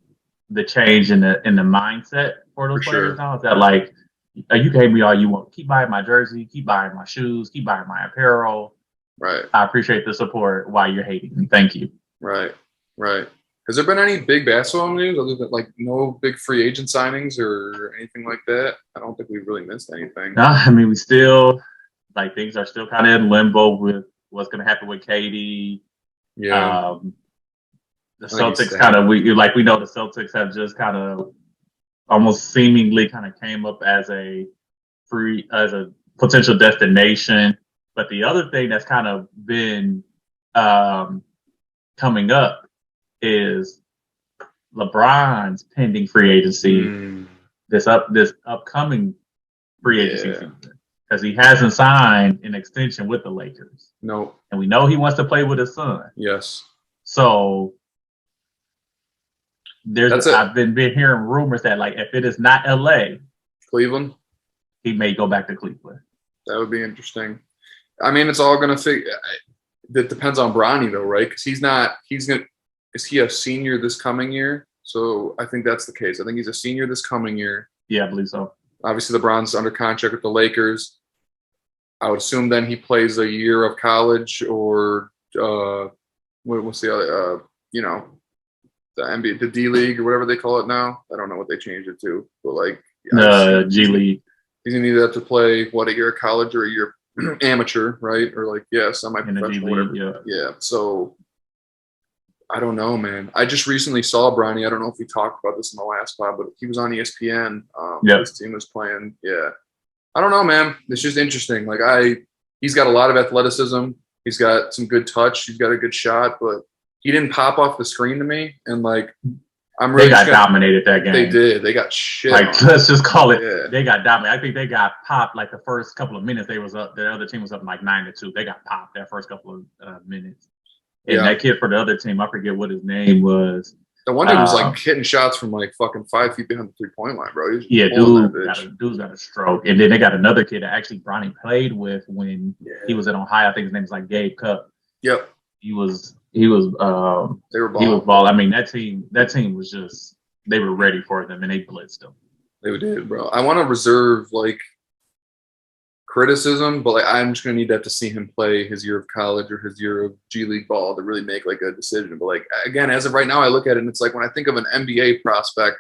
Speaker 1: change in the mindset for those players now is that like you can hate me all you want, keep buying my jersey, keep buying my shoes, keep buying my apparel.
Speaker 2: Right.
Speaker 1: I appreciate the support while you're hating me. Thank you.
Speaker 2: Right. Has there been any big basketball news other than like no big free agent signings or anything like that? I don't think we've really missed anything.
Speaker 1: No, I mean we still like things are still kind of in limbo with what's going to happen with KD.
Speaker 2: Yeah.
Speaker 1: The Celtics kind of we know the Celtics have just kind of almost seemingly kind of came up as a potential destination. But the other thing that's kind of been coming up is LeBron's pending free agency this upcoming free agency season, because he hasn't signed an extension with the Lakers.
Speaker 2: No.
Speaker 1: And we know he wants to play with his son.
Speaker 2: Yes.
Speaker 1: So I've been hearing rumors that like if it is not LA,
Speaker 2: Cleveland,
Speaker 1: he may go back to Cleveland.
Speaker 2: That would be interesting. I mean, it's all gonna figure. That depends on Bronny though, right? Because is he a senior this coming year? So I think that's the case. I think he's a senior this coming year.
Speaker 1: Yeah, I believe so.
Speaker 2: Obviously, LeBron's under contract with the Lakers. I would assume then he plays a year of college or what's the other, the NBA, the D League or whatever they call it now. I don't know what they changed it to, but like
Speaker 1: G League.
Speaker 2: He's gonna need that to play a year of college or a year amateur, right? Or like semi-professional, whatever. Yeah. So I don't know, man. I just recently saw Bronny. I don't know if we talked about this in the last pod, but he was on ESPN. His team was playing. Yeah. I don't know, man. It's just interesting. Like he's got a lot of athleticism. He's got some good touch. He's got a good shot, but he didn't pop off the screen to me. And like,
Speaker 1: they got dominated that game.
Speaker 2: They did. They got shit.
Speaker 1: Like, let's just call it. Yeah. They got dominated. I think they got popped like the first couple of minutes. They was up. The other team was up like 9-2. They got popped that first couple of minutes. And that kid for the other team, I forget what his name was.
Speaker 2: The one dude was like hitting shots from like fucking 5 feet behind the 3-point line, bro.
Speaker 1: Dude's got a stroke. And then they got another kid that actually Bronny played with when he was in Ohio. I think his name was like Gabe Cup.
Speaker 2: Yep.
Speaker 1: He was they were balling. He was balling. I mean, that team was just, they were ready for them and they blitzed them.
Speaker 2: They did, bro. I want to reserve like criticism, but like I'm just gonna need to see him play his year of college or his year of G League ball to really make like a decision. But like again, as of right now, I look at it and it's like when I think of an NBA prospect,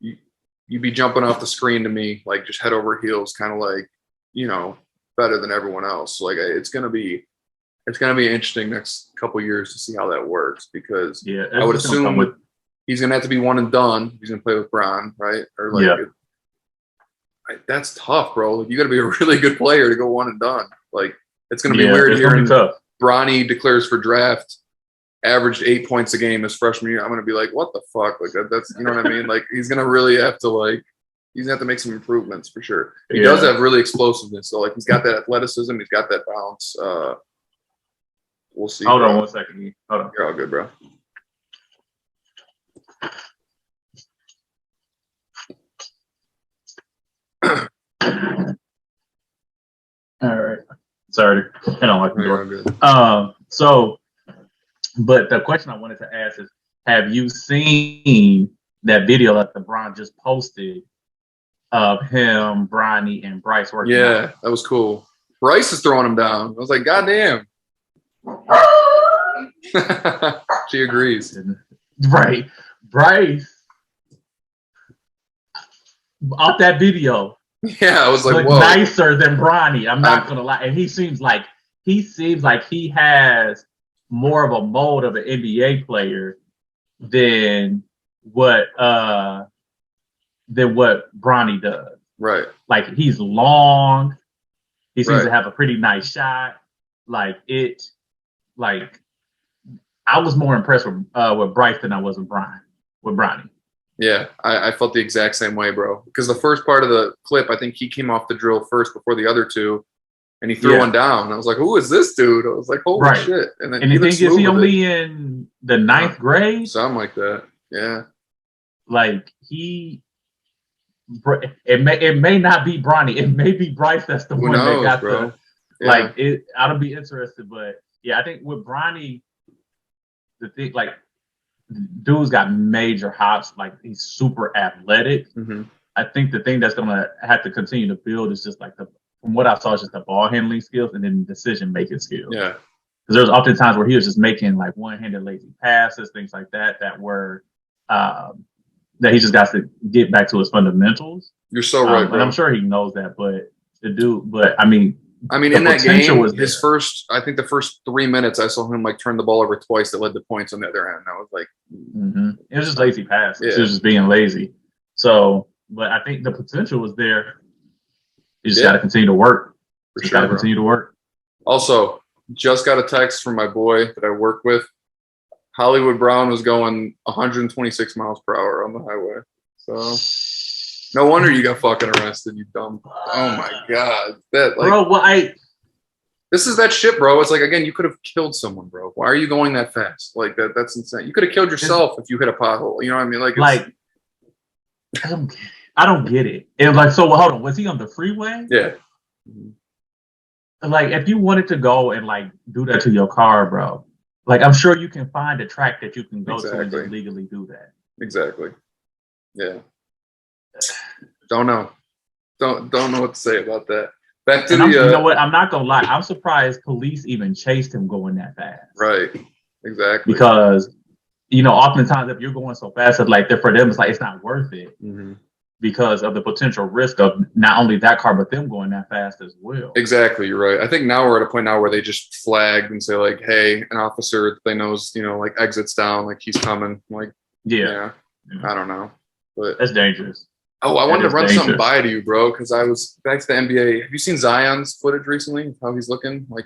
Speaker 2: you'd be jumping off the screen to me like just head over heels, kind of like better than everyone else. So like it's gonna be interesting next couple years to see how that works, because I would assume he's gonna have to be one and done. He's gonna play with Bron, right? Or like that's tough, bro. Like, you got to be a really good player to go one and done. Like, it's going to be weird hearing Bronny declares for draft, averaged 8 points a game his freshman year. I'm going to be like, what the fuck? Like, that's, you know what I mean? Like, he's going to really have to make some improvements for sure. He does have really explosiveness. So, like, he's got that athleticism. He's got that bounce. We'll see.
Speaker 1: Hold on 1 second. Hold on.
Speaker 2: You're all good, bro.
Speaker 1: All right. Sorry. I don't like the door. But the question I wanted to ask is, have you seen that video that LeBron just posted of him, Bronny, and Bryce working out?
Speaker 2: That was cool. Bryce is throwing him down. I was like, God damn. She agrees.
Speaker 1: Right. Bryce, off that video,
Speaker 2: I was like, whoa.
Speaker 1: Nicer than Bronny. I'm not gonna lie, and he seems like he has more of a mold of an NBA player than what Bronny does.
Speaker 2: Right.
Speaker 1: Like he's long. He seems to have a pretty nice shot. Like I was more impressed with Bryce than I was with Bronny.
Speaker 2: Yeah, I felt the exact same way, bro. Because the first part of the clip, I think he came off the drill first before the other two, and he threw one down. And I was like, "Who is this dude?" I was like, "Holy shit!" And then
Speaker 1: the thing is, he only in the 9th grade,
Speaker 2: something like that. Yeah,
Speaker 1: like it may not be Bronny, it may be Bryce that's the one that got
Speaker 2: bro.
Speaker 1: Like it. I'll be interested, but yeah, I think with Bronny, the thing like. Dude's got major hops. Like he's super athletic.
Speaker 2: Mm-hmm.
Speaker 1: I think the thing that's gonna have to continue to build is just like from what I saw, is just the ball handling skills and then decision making skills.
Speaker 2: Yeah,
Speaker 1: because there's often times where he was just making like one-handed lazy passes, things like that were that he just got to get back to his fundamentals.
Speaker 2: You're so right, bro.
Speaker 1: And I'm sure he knows that, but I mean,
Speaker 2: in that game, I think the first 3 minutes, I saw him like turn the ball over twice that led to points on the other end. I was like,
Speaker 1: it was just lazy passes. Yeah. It was just being lazy. So, but I think the potential was there. You just got to continue to work. Continue to work.
Speaker 2: Also, just got a text from my boy that I work with. Hollywood Brown was going 126 miles per hour on the highway. So. No wonder you got fucking arrested, you dumb. Oh my god, this is that shit, bro. It's like again, you could have killed someone, bro. Why are you going that fast? Like that? That's insane. You could have killed yourself if you hit a pothole. You know what I mean? Like
Speaker 1: I don't get it. And like, so hold on, was he on the freeway?
Speaker 2: Yeah.
Speaker 1: Like, if you wanted to go and like do that to your car, bro, like I'm sure you can find a track that you can go to and just legally do that.
Speaker 2: Exactly. Yeah. Don't know what to say about that. Back to
Speaker 1: you know what? I'm not gonna lie. I'm surprised police even chased him going that fast.
Speaker 2: Right. Exactly.
Speaker 1: Because oftentimes if you're going so fast, it's like for them, it's like it's not worth it because of the potential risk of not only that car but them going that fast as well.
Speaker 2: Exactly. You're right. I think now we're at a point now where they just flagged and say like, "Hey, an officer they knows like exits down, like he's coming." Like, yeah. I don't know, but
Speaker 1: that's dangerous.
Speaker 2: Oh, I wanted to run something by to you, bro, because I was back to the NBA. Have you seen Zion's footage recently? How he's looking? Like,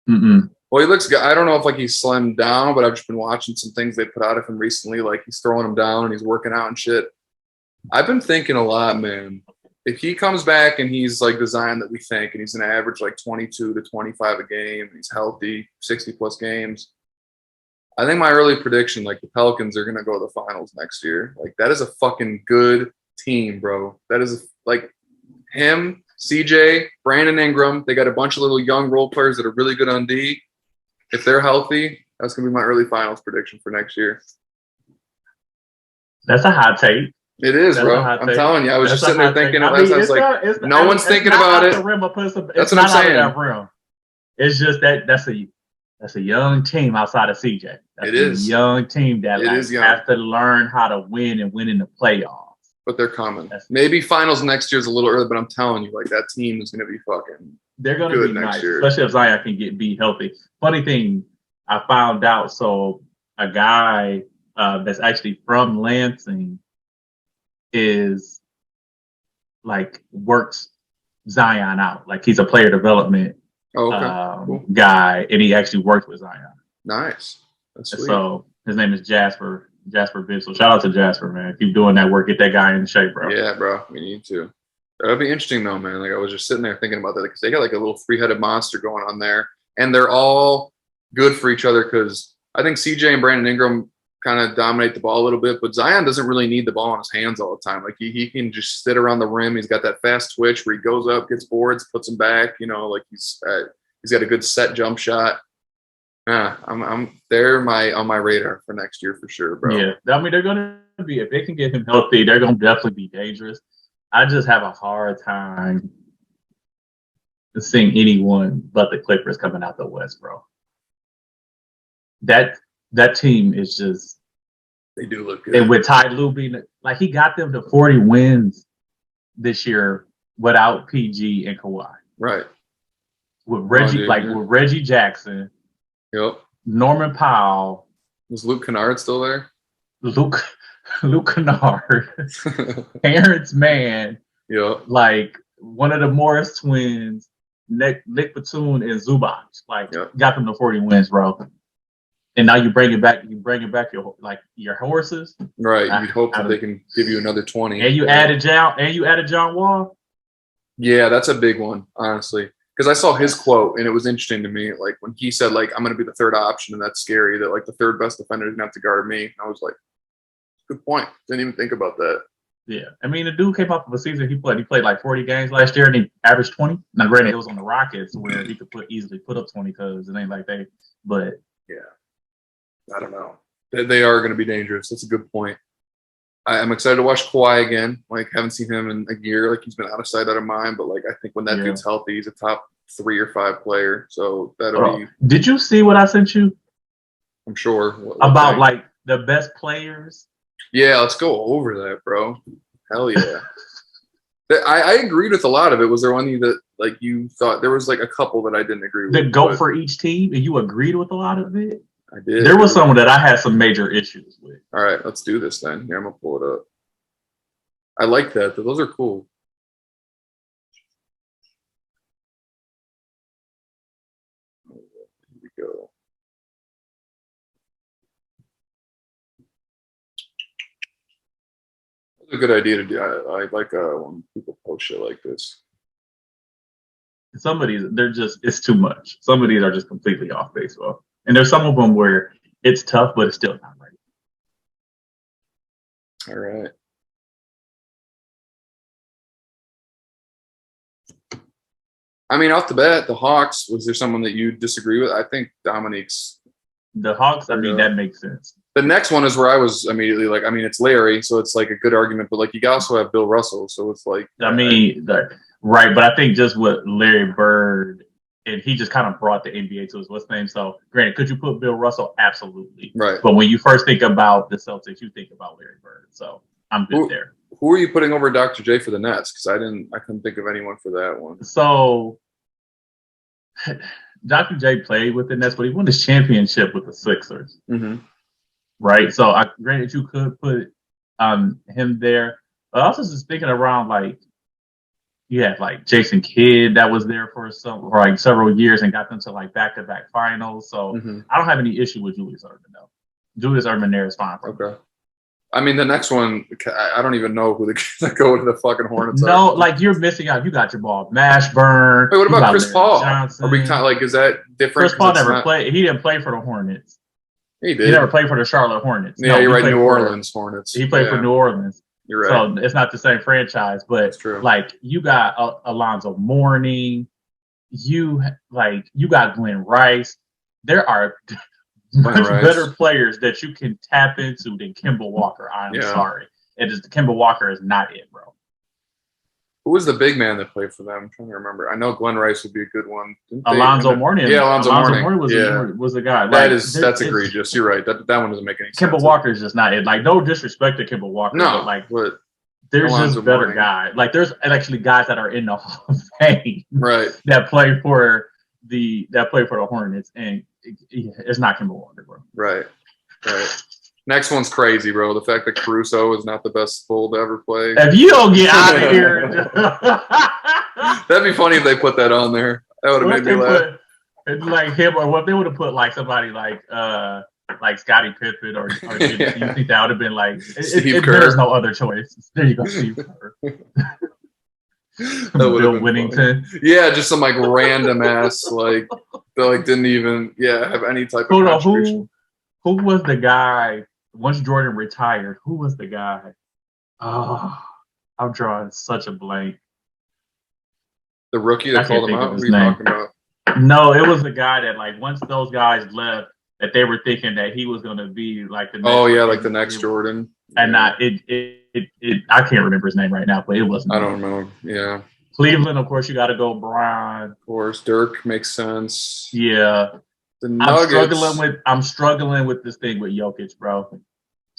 Speaker 2: well, he looks good. I don't know if like he's slimmed down, but I've just been watching some things they put out of him recently. Like he's throwing them down and he's working out and shit. I've been thinking a lot, man. If he comes back and he's like the Zion that we think, and he's going to average like 22 to 25 a game, and he's healthy, 60 plus games. I think my early prediction, like the Pelicans are going to go to the finals next year. Like that is a fucking good team, bro. That is like him, CJ, Brandon Ingram. They got a bunch of little young role players that are really good on D. If they're healthy, that's gonna be my early finals prediction for next year.
Speaker 1: That's a hot take.
Speaker 2: It is, bro. I'm telling you. I was just sitting there thinking. I was like, no one's thinking about it. That's what I'm saying.
Speaker 1: It's just that's a young team outside of CJ. That's
Speaker 2: it is
Speaker 1: a young team that has to learn how to win and win in the playoffs.
Speaker 2: But they're coming. Maybe finals next year is a little early, but I'm telling you, like that team is going to be fucking.
Speaker 1: They're going to be next year, especially if Zion can be healthy. Funny thing, I found out. So a guy that's actually from Lansing is like works Zion out. Like he's a player development guy, and he actually worked with Zion.
Speaker 2: Nice. That's sweet.
Speaker 1: So his name is Jasper Bibb. So shout out to Jasper, man. Keep doing that work. Get that guy in shape, bro.
Speaker 2: Yeah, bro. We need to. That would be interesting, though, man. Like I was just sitting there thinking about that because they got like a little three-headed monster going on there, and they're all good for each other because I think CJ and Brandon Ingram kind of dominate the ball a little bit, but Zion doesn't really need the ball in his hands all the time. Like he can just sit around the rim. He's got that fast twitch where he goes up, gets boards, puts them back. Like he's got a good set jump shot. Yeah, I'm there on my radar for next year for sure, bro.
Speaker 1: Yeah, I mean they're gonna be, if they can get him healthy, they're gonna definitely be dangerous. I just have a hard time seeing anyone but the Clippers coming out the West, bro. That team is just,
Speaker 2: they do look good.
Speaker 1: And with Ty Lue being like, he got them to 40 wins this year without PG and Kawhi.
Speaker 2: Right.
Speaker 1: With Reggie, with Reggie Jackson.
Speaker 2: Yep.
Speaker 1: Norman Powell.
Speaker 2: Was Luke Kennard still there?
Speaker 1: Luke Kennard, Terrence Mann,
Speaker 2: Yeah.
Speaker 1: like one of the Morris twins, Nick Batum and Zubac, like got them to 40 wins, bro. And now you bring it back your horses.
Speaker 2: Right. You'd hope that they can give you another 20.
Speaker 1: And you added John Wall.
Speaker 2: Yeah, that's a big one, honestly. Because I saw his quote and it was interesting to me. Like when he said, like, I'm gonna be the third option, and that's scary that like the third best defender is gonna have to guard me. And I was like, good point. Didn't even think about that.
Speaker 1: Yeah. I mean, the dude came off of a season he played like 40 games last year and he averaged 20. Now granted it was on the Rockets where he could easily put up 20 because it ain't like they, but
Speaker 2: yeah. I don't know. They are going to be dangerous. That's a good point. I'm excited to watch Kawhi again. Like, haven't seen him in a year. Like, he's been out of sight, out of mind. But, like, I think when that dude's healthy, he's a top 3 or 5 player. So that'll be.
Speaker 1: Did you see what I sent you?
Speaker 2: I'm sure.
Speaker 1: About, like, the best players?
Speaker 2: Yeah, let's go over that, bro. Hell yeah. I agreed with a lot of it. Was there any that, like, you thought there was, like, a couple that I didn't agree with?
Speaker 1: The GOAT for each team, and you agreed with a lot of it?
Speaker 2: I did.
Speaker 1: There was someone that I had some major issues with.
Speaker 2: All right, let's do this then. Here, I'm gonna pull it up. I like that. Those are cool. Here we go. That's a good idea to do. I like when people post shit like this.
Speaker 1: Some of these, it's too much. Some of these are just completely off baseball. And there's some of them where it's tough, but it's still not right.
Speaker 2: All right. I mean, off the bat, the Hawks, was there someone that you disagree with? I think Dominique's.
Speaker 1: The Hawks, I mean, that makes sense.
Speaker 2: The next one is where I was immediately like, I mean, it's Larry, so it's like a good argument, but like you also have Bill Russell, so it's like.
Speaker 1: I mean, right, but I think just what Larry Bird. And he just kind of brought the NBA to his what's name. So, granted, could you put Bill Russell? Absolutely.
Speaker 2: Right.
Speaker 1: But when you first think about the Celtics, you think about Larry Bird. So, I'm good there.
Speaker 2: Who are you putting over Dr. J for the Nets? Because I couldn't think of anyone for that one.
Speaker 1: So, Dr. J played with the Nets, but he won his championship with the Sixers.
Speaker 2: Mm-hmm.
Speaker 1: Right. So, granted, you could put him there. But I was just thinking around like. You had like Jason Kidd that was there for several years and got them to like back-to-back finals. So I don't have any issue with Julius Erving though. Julius Erving there is fine.
Speaker 2: Okay. I mean, the next one, I don't even know who that go to the fucking Hornets.
Speaker 1: No, like you're missing out. You got your ball, Mashburn.
Speaker 2: Wait, what about Chris Paul? Are we like, is that different?
Speaker 1: Chris Paul never played. He didn't play for the Hornets.
Speaker 2: He did.
Speaker 1: He never played for the Charlotte Hornets.
Speaker 2: Yeah, you're right. New Orleans Hornets.
Speaker 1: He played for New Orleans.
Speaker 2: You're right.
Speaker 1: So it's not the same franchise, but like you got Alonzo Mourning, you got Glenn Rice. There are much better players that you can tap into than Kemba Walker. I'm sorry. Kemba Walker is not it, bro.
Speaker 2: Who was the big man that played for them? I'm trying to remember. I know Glenn Rice would be a good one.
Speaker 1: Alonzo Mourning.
Speaker 2: Yeah, Alonzo Mourning
Speaker 1: was the guy.
Speaker 2: That's egregious. You're right. That one doesn't make any sense.
Speaker 1: Kemba Walker is just not it. Like, no disrespect to Kemba Walker.
Speaker 2: No,
Speaker 1: but there's Alonzo just better guys. Like, there's actually guys that are in the Hall of Fame,
Speaker 2: right?
Speaker 1: That play for the Hornets, and it's not Kemba Walker, bro.
Speaker 2: Right. Next one's crazy, bro. The fact that Caruso is not the best bull to ever play.
Speaker 1: If you don't get out of here.
Speaker 2: That'd be funny if they put that on there. That would have made me laugh.
Speaker 1: Like him, or what they would have put like somebody like Scottie Pippen, or you think that would have been like
Speaker 2: Steve Kerr.
Speaker 1: There's no other choice. There you go, Steve Kerr. Bill Whittington.
Speaker 2: Funny. Yeah, just some like random ass like that like didn't even have any type of contribution.
Speaker 1: Who was the guy once Jordan retired? Who was the guy? Oh, I'm drawing such a blank.
Speaker 2: The rookie that called him out? What are you talking about?
Speaker 1: No, it was the guy that like once those guys left, that they were thinking that he was going to be like the next.
Speaker 2: Oh yeah, like the next Jordan.
Speaker 1: And not it. I can't remember his name right now, but it wasn't.
Speaker 2: I don't know. Yeah.
Speaker 1: Cleveland, of course, you got to go Bron.
Speaker 2: Of course, Dirk makes sense.
Speaker 1: Yeah.
Speaker 2: The Nuggets.
Speaker 1: I'm struggling with this thing with Jokic, bro.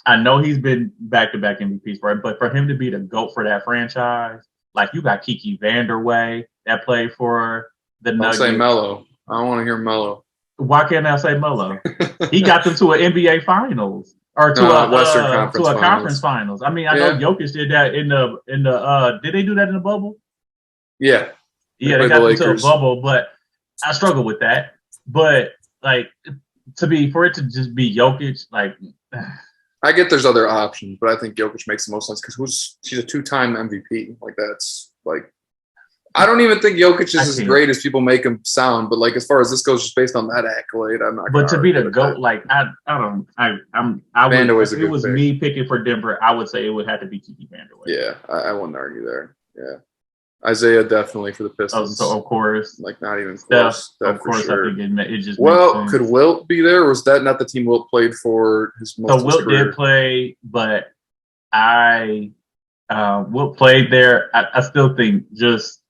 Speaker 1: I know he's been back-to-back MVPs, right? But for him to be the GOAT for that franchise, like you got Kiki Vanderway that played for the Nuggets.
Speaker 2: I'll say Melo. I don't want to hear Melo.
Speaker 1: Why can't I say Melo? He got them to an NBA Finals. or to a
Speaker 2: Western Conference
Speaker 1: to a conference finals. I mean, I know Jokic did that in the did they do that in the bubble?
Speaker 2: Yeah.
Speaker 1: They got into a bubble, but I struggle with that. But like for it to just be Jokic, like
Speaker 2: I get there's other options, but I think Jokic makes the most sense because he's a 2-time MVP. Like that's like I don't even think Jokic is as great as people make him sound, but like as far as this goes, just based on that accolade, I'm not.
Speaker 1: But to be the GOAT, like I would. If it was me picking for Denver, I would say it would have to be Kiki Vanderway.
Speaker 2: Yeah, I wouldn't argue there. Yeah, Isaiah definitely for the Pistons.
Speaker 1: So of course,
Speaker 2: like not even close.
Speaker 1: Of course, sure. I think it just.
Speaker 2: Well, could Wilt be there? Or was that not the team Wilt played for his most?
Speaker 1: So Wilt did play, but Wilt played there. I still think just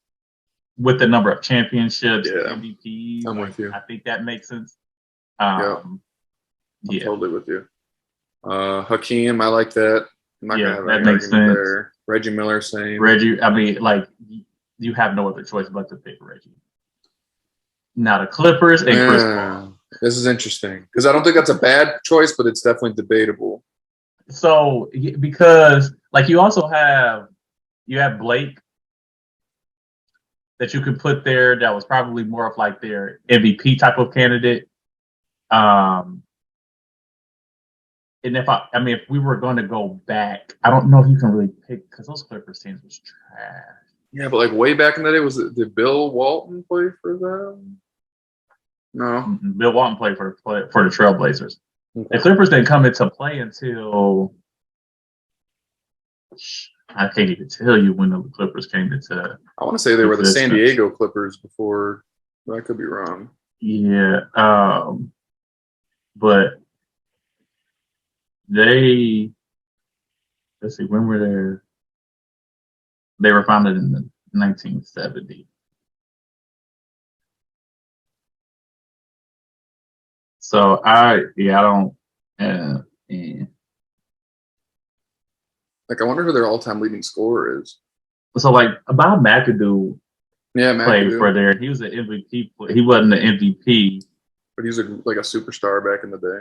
Speaker 1: with the number of championships, MVPs,
Speaker 2: I'm with you.
Speaker 1: I think that makes sense.
Speaker 2: I'm totally with you. Hakeem, I like that. I'm not gonna have
Speaker 1: that makes sense.
Speaker 2: There. Reggie Miller, same.
Speaker 1: Reggie, I mean, like you have no other choice but to pick Reggie. Now the Clippers and Chris Paul.
Speaker 2: This is interesting because I don't think that's a bad choice, but it's definitely debatable.
Speaker 1: So because like you also have Blake that you could put there that was probably more of like their MVP type of candidate. And if we were going to go back, I don't know if you can really pick because those Clippers teams was trash.
Speaker 2: Yeah, but like way back in the day, did Bill Walton play for them? No,
Speaker 1: Bill Walton played for the Trailblazers. Okay. The Clippers didn't come into play until I can't even tell you when the Clippers came into.
Speaker 2: I want to say they were the San Diego Clippers before. I could be wrong.
Speaker 1: Yeah, but let's see, when were they? They were founded in the 1970s. So I don't.
Speaker 2: Like, I wonder who their all-time leading scorer is.
Speaker 1: So, like, Bob McAdoo played for there. He was an MVP. He wasn't an MVP.
Speaker 2: But he was like a superstar back in the day.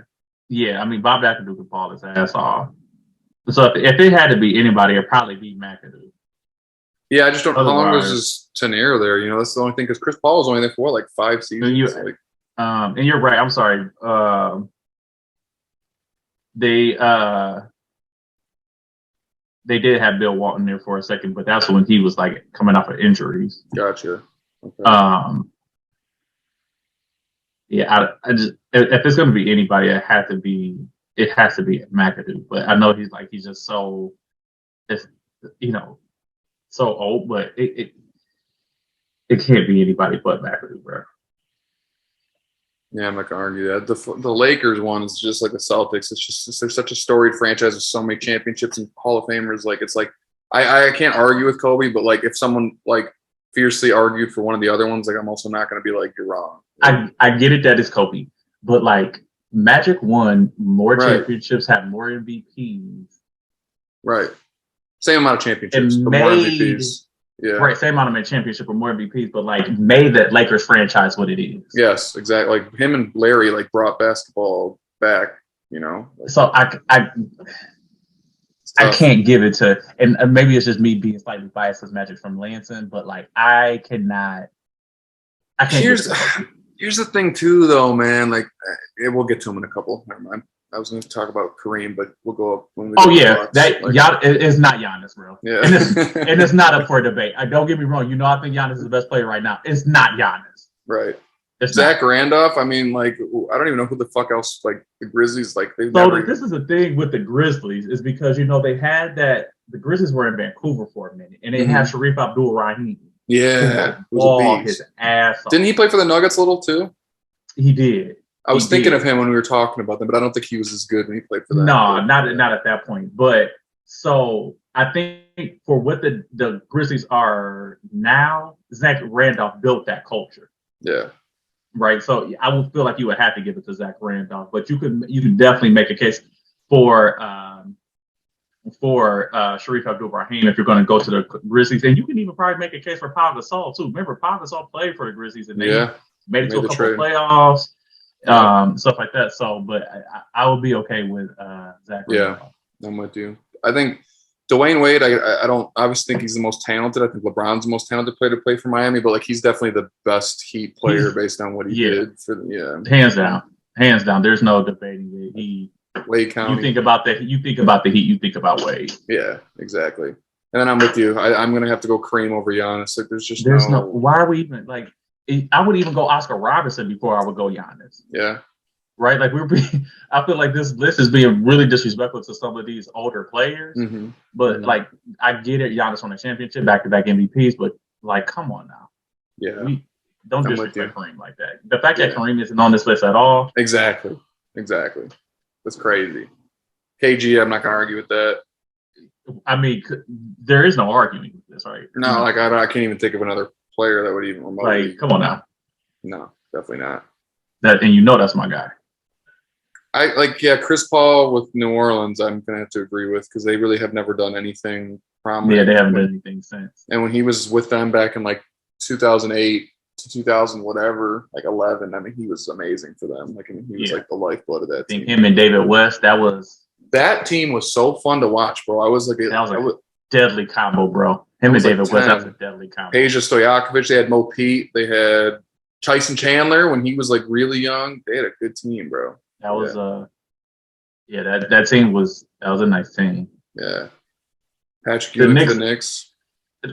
Speaker 1: Yeah, I mean, Bob McAdoo could ball his ass off. So, if it had to be anybody, it'd probably be McAdoo.
Speaker 2: Yeah, I just don't know how long was his tenure there. You know, that's the only thing, because Chris Paul was only there for, like, 5 seasons.
Speaker 1: And you're right. I'm sorry. They did have Bill Walton there for a second, but that's when he was like coming off of injuries.
Speaker 2: Gotcha. Okay.
Speaker 1: I just if it's gonna be anybody, it has to be McAdoo. But I know he's just so so old, but it can't be anybody but McAdoo, bro.
Speaker 2: Yeah, I'm not gonna argue that. The Lakers one is just like the Celtics. It's just they're such a storied franchise with so many championships and Hall of Famers. Like, it's like I can't argue with Kobe, but like if someone like fiercely argued for one of the other ones, like I'm also not gonna be like you're wrong.
Speaker 1: I get it that it's Kobe, but like Magic won more championships, had more MVPs.
Speaker 2: Right. Same amount of championships, but more MVPs. Yeah.
Speaker 1: Right, same amount of championship or more MVPs, but like made that Lakers franchise what it is.
Speaker 2: Yes, exactly. Like him and Larry like brought basketball back, you know.
Speaker 1: So I can't give it to, and maybe it's just me being slightly biased as Magic from Lansing, but like I can't.
Speaker 2: Here's the thing too, though, man. Like we'll get to him in a couple. Never mind. I was going to talk about Kareem, but we'll go up when we.
Speaker 1: Oh yeah, it's not Giannis, bro. Yeah, and it's not up for debate. Don't get me wrong. You know, I think Giannis is the best player right now. It's not Giannis.
Speaker 2: Right. Zach Randolph. I mean, like, I don't even know who the fuck else. Like the Grizzlies. Like
Speaker 1: this is the thing with the Grizzlies is because they had that the Grizzlies were in Vancouver for a minute, and they had Sharif Abdul-Rahim.
Speaker 2: Yeah,
Speaker 1: ball his ass off.
Speaker 2: Didn't he play for the Nuggets a little too?
Speaker 1: He did.
Speaker 2: I was thinking of him when we were talking about them, but I don't think he was as good when he played for them.
Speaker 1: No, not at that point. But so I think for what the Grizzlies are now, Zach Randolph built that culture.
Speaker 2: Yeah.
Speaker 1: Right. So I would feel like you would have to give it to Zach Randolph, but you can definitely make a case for Sharif Abdul-Rahim if you're going to go to the Grizzlies, and you can even probably make a case for Pau Gasol too. Remember, Pau Gasol played for the Grizzlies and they made it to a couple playoffs.
Speaker 2: Yeah.
Speaker 1: stuff like that. So, but I would be okay with Zach.
Speaker 2: Yeah, I'm with you. I think Dwayne Wade, I don't obviously think he's the most talented. I think LeBron's the most talented player to play for Miami, but like he's definitely the best Heat player based on what he did for
Speaker 1: hands down. There's no debating it.
Speaker 2: Wade County.
Speaker 1: You think about the Heat, you think about Wade.
Speaker 2: Yeah, exactly. And then I'm with you. I'm gonna have to go Kareem over Giannis. Like there's no.
Speaker 1: Why are we even like? I would even go Oscar Robertson before I would go Giannis.
Speaker 2: Yeah.
Speaker 1: Right, like I feel like this list is being really disrespectful to some of these older players.
Speaker 2: Mm-hmm.
Speaker 1: But like, I get it. Giannis won a championship, back-to-back MVPs. But like, come on now.
Speaker 2: Yeah.
Speaker 1: Don't disrespect Kareem like that. The fact that Kareem isn't on this list at all.
Speaker 2: Exactly. That's crazy. KG, I'm not gonna argue with that.
Speaker 1: I mean, there is no arguing with this, right?
Speaker 2: No, like I can't even think of another player that would even remotely.
Speaker 1: Like, come on now.
Speaker 2: No, definitely not.
Speaker 1: And that's my guy.
Speaker 2: Chris Paul with New Orleans, I'm going to have to agree with because they really have never done anything prominent.
Speaker 1: Yeah, they haven't done anything since.
Speaker 2: And when he was with them back in like 2008 to 2000, whatever, like 11, I mean, he was amazing for them. Like, I mean, he was like the lifeblood of that team.
Speaker 1: I think him and David West,
Speaker 2: that team was so fun to watch, bro. That was a
Speaker 1: deadly combo, bro. Him and David West, that was a deadly combo.
Speaker 2: Peja Stojakovic, they had Mo Pete, they had Tyson Chandler when he was like really young. They had a good team, bro.
Speaker 1: That was that team was a nice team.
Speaker 2: Yeah. Patrick Ewing for the Knicks.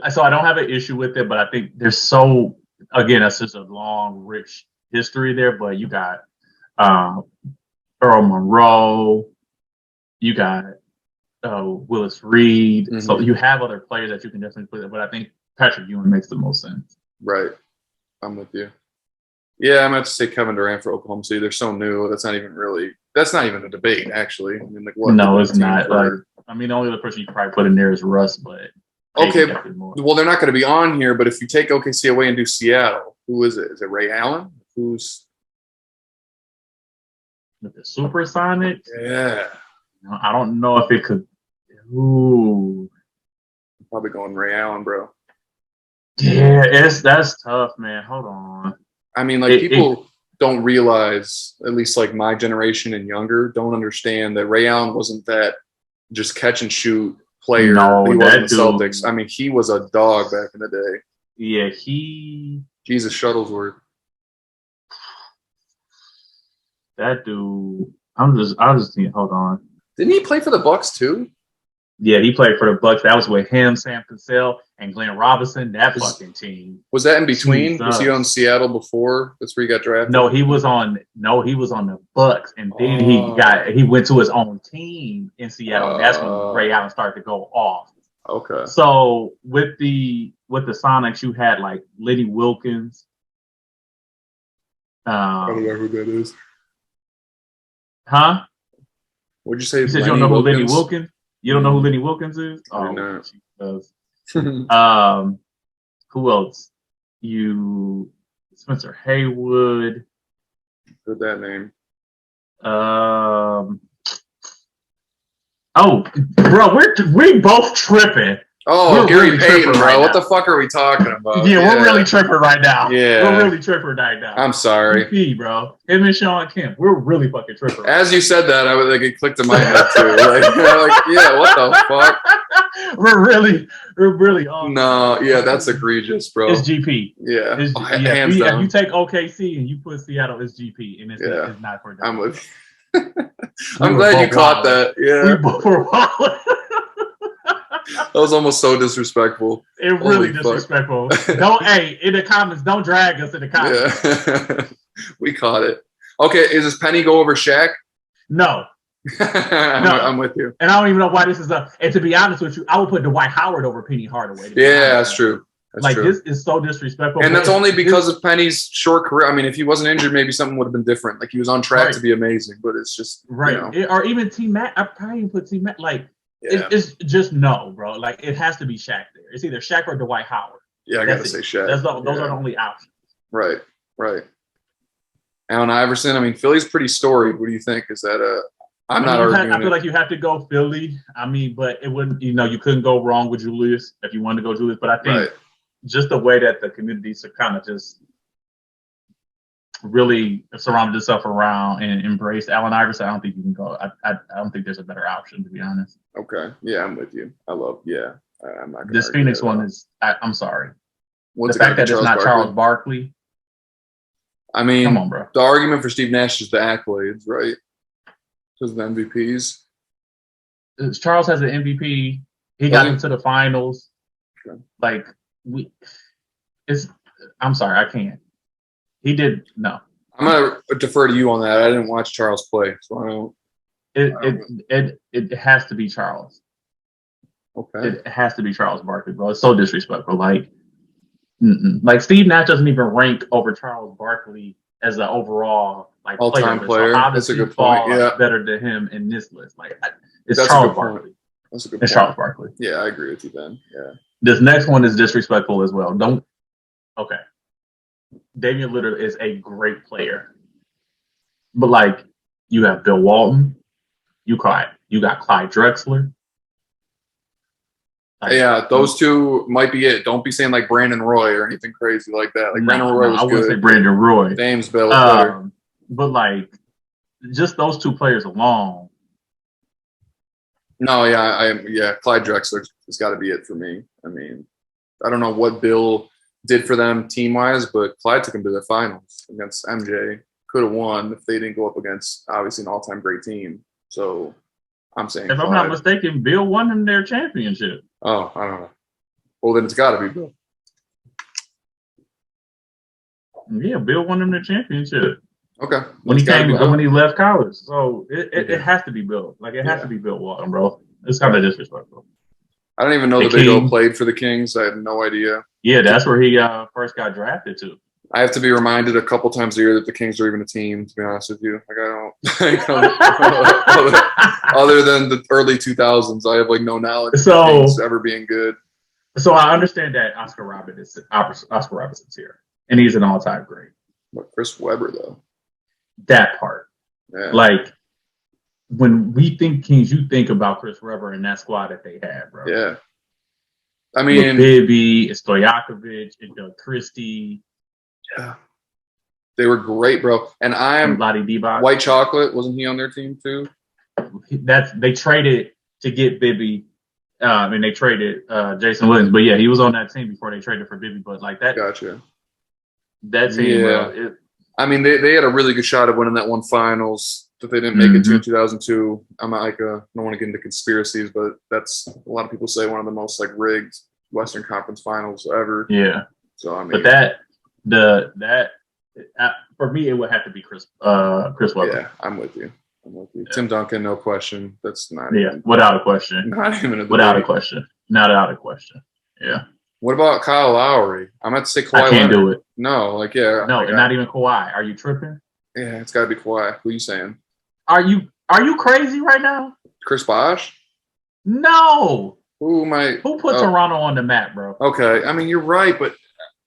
Speaker 1: So I don't have an issue with it, but I think there's that's just a long, rich history there. But you got Earl Monroe, you got Willis Reed. Mm-hmm. So you have other players that you can definitely put there, but I think Patrick Ewing makes the most sense.
Speaker 2: Right. I'm with you. Yeah, I'm going to say Kevin Durant for Oklahoma City. They're so new. That's not even a debate, actually. I mean, like, what?
Speaker 1: No, it's not. Like, I mean, the only other person you could probably put in there is Russ, but
Speaker 2: okay. Well, they're not going to be on here. But if you take OKC away and do Seattle, who is it? Is it Ray Allen? Who's
Speaker 1: with the Supersonics?
Speaker 2: Yeah,
Speaker 1: I don't know if it could. Ooh,
Speaker 2: I'm probably going Ray Allen, bro.
Speaker 1: Yeah, that's tough, man. Hold on.
Speaker 2: I mean, like people don't realize, at least like my generation and younger, don't understand that Ray Allen wasn't that just catch and shoot player.
Speaker 1: No,
Speaker 2: he wasn't the Celtics. I mean, he was a dog back in the day.
Speaker 1: Yeah,
Speaker 2: Jesus Shuttlesworth.
Speaker 1: That dude. I just think. Hold on.
Speaker 2: Didn't he play for the Bucks too?
Speaker 1: Yeah, he played for the Bucks. That was with him, Sam Cassell, and Glenn Robinson. That fucking team.
Speaker 2: Was that in between? Was he on Seattle before? That's where he got drafted.
Speaker 1: No, he was on the Bucks, and then he went to his own team in Seattle. That's when Ray Allen started to go off.
Speaker 2: Okay.
Speaker 1: So with the Sonics, you had like Lenny Wilkins.
Speaker 2: I don't know who that is.
Speaker 1: Huh?
Speaker 2: What'd you say?
Speaker 1: You said you don't know who Lenny Wilkins? You don't know who Lenny Wilkins is?
Speaker 2: Oh, no.
Speaker 1: She does. Who else? Spencer Haywood.
Speaker 2: Heard that name.
Speaker 1: Oh, bro, we both tripping.
Speaker 2: Oh,
Speaker 1: we're
Speaker 2: Gary
Speaker 1: really
Speaker 2: Payton, bro.
Speaker 1: Right
Speaker 2: what the fuck are we talking about?
Speaker 1: Yeah, we're really tripping right now.
Speaker 2: Yeah.
Speaker 1: We're really tripping right now.
Speaker 2: I'm sorry.
Speaker 1: BP, bro. Him and Sean Kemp. We're really fucking tripping.
Speaker 2: As you said that, I was like, it clicked in my head too. Yeah, what the fuck?
Speaker 1: We're really on.
Speaker 2: No, yeah, that's egregious, bro.
Speaker 1: It's GP.
Speaker 2: Yeah.
Speaker 1: Hands down. If you take OKC and you put Seattle, it's GP. And it's not for that.
Speaker 2: I'm with I'm glad you caught that. Yeah.
Speaker 1: We both were wild.
Speaker 2: That was almost so disrespectful.
Speaker 1: It really disrespectful. In the comments, don't drag us in the comments.
Speaker 2: Yeah. We caught it. Okay, is this Penny go over Shaq?
Speaker 1: No.
Speaker 2: I'm with you.
Speaker 1: And I don't even know why this is up. And to be honest with you, I would put Dwight Howard over Penny Hardaway.
Speaker 2: Yeah, that's true.
Speaker 1: This is so disrespectful.
Speaker 2: And that's only because of Penny's short career. I mean, if he wasn't injured, maybe something would have been different. Like he was on track to be amazing, but it's just
Speaker 1: or even T Mac. I probably even put T Mac it's just no, bro. Like it has to be Shaq there. It's either Shaq or Dwight Howard.
Speaker 2: Yeah, I gotta say Shaq.
Speaker 1: Those are the only options.
Speaker 2: Right. Allen Iverson. I mean, Philly's pretty storied. What do you think? Is that I'm not arguing.
Speaker 1: I feel like you have to go Philly. I mean, but it wouldn't. You couldn't go wrong with Julius if you wanted to go Julius. But I think just the way that the communities are kind of just really surrounded himself around and embraced Allen Iverson, I don't think you can go. I don't think there's a better option, to be honest.
Speaker 2: Okay. Yeah, I'm with you. I'm not gonna
Speaker 1: This
Speaker 2: argue
Speaker 1: Phoenix
Speaker 2: that
Speaker 1: one
Speaker 2: at all.
Speaker 1: is. I'm sorry.
Speaker 2: What's
Speaker 1: The fact that it's not Charles Barkley.
Speaker 2: I mean,
Speaker 1: come on, bro.
Speaker 2: The argument for Steve Nash is the accolades, right? Because of the MVPs.
Speaker 1: Charles has an MVP. He got into the finals.
Speaker 2: Okay.
Speaker 1: Like I'm sorry, I can't. He did no.
Speaker 2: I'm gonna defer to you on that. I didn't watch Charles play, so I don't.
Speaker 1: It has to be Charles.
Speaker 2: Okay.
Speaker 1: It has to be Charles Barkley, bro. It's so disrespectful. Like Steve Nash doesn't even rank over Charles Barkley as an overall
Speaker 2: all-time player.
Speaker 1: So
Speaker 2: that's a good point. Yeah,
Speaker 1: better than him in this list. It's
Speaker 2: that's
Speaker 1: Charles Barkley.
Speaker 2: That's a good point.
Speaker 1: It's Charles Barkley.
Speaker 2: Yeah, I agree with you then. Yeah.
Speaker 1: This next one is disrespectful as well. Okay. Damian Lillard is a great player, but you have Bill Walton, you got Clyde Drexler.
Speaker 2: Yeah, those two might be it. Don't be saying Brandon Roy or anything crazy like that. Brandon Roy was
Speaker 1: I
Speaker 2: good.
Speaker 1: wouldn't say Brandon Roy.
Speaker 2: Dame's better.
Speaker 1: But just those two players alone.
Speaker 2: No, Clyde Drexler has got to be it for me. I mean, I don't know what Bill did for them team-wise, but Clyde took them to the finals against MJ. Could have won if they didn't go up against, obviously, an all-time great team. So I'm saying
Speaker 1: if I'm not mistaken, Bill won them their championship.
Speaker 2: Oh, I don't know. Well, then it's got to be Bill.
Speaker 1: Yeah, Bill won them their championship.
Speaker 2: Okay.
Speaker 1: When he left college. So it has to be Bill. It has to be Bill Walton, bro. It's kind of disrespectful.
Speaker 2: I don't even know that Big O played for the Kings. I have no idea.
Speaker 1: Yeah, that's where he first got drafted to.
Speaker 2: I have to be reminded a couple times a year that the Kings are even a team, to be honest with you. I don't other than the early 2000s, I have no knowledge of the Kings ever being good.
Speaker 1: So I understand that Oscar Robinson's here, and he's an all-time great.
Speaker 2: But Chris Webber, though.
Speaker 1: That part.
Speaker 2: Yeah.
Speaker 1: When we think Kings, you think about Chris Webber and that squad that they had, bro.
Speaker 2: Yeah. I mean,
Speaker 1: Bibby, Stojakovic, and Doug Christie.
Speaker 2: Yeah. They were great, bro. And White Chocolate, wasn't he on their team too?
Speaker 1: They traded to get Bibby, and they traded Jason Williams. But yeah, he was on that team before they traded for Bibby. But that,
Speaker 2: gotcha.
Speaker 1: That team,
Speaker 2: yeah. I mean, they had a really good shot of winning that one finals that they didn't make it to in 2002. I'm not I don't want to get into conspiracies, but that's a lot of people say one of the most rigged Western Conference finals ever.
Speaker 1: Yeah.
Speaker 2: So I mean,
Speaker 1: but for me, it would have to be Chris Webber.
Speaker 2: Yeah, I'm with you. Yeah. Tim Duncan, no question. That's not.
Speaker 1: Without a question.
Speaker 2: Not even a debate.
Speaker 1: Without a question. Not out of question. Yeah.
Speaker 2: What about Kyle Lowry? I'm about to say Kawhi.
Speaker 1: I can't do it.
Speaker 2: No,
Speaker 1: No, not even Kawhi. Are you tripping?
Speaker 2: Yeah, it's got to be Kawhi. Who are you saying?
Speaker 1: Are you crazy right now?
Speaker 2: Chris Bosh?
Speaker 1: No.
Speaker 2: Who
Speaker 1: put Toronto on the map, bro?
Speaker 2: Okay, I mean you're right, but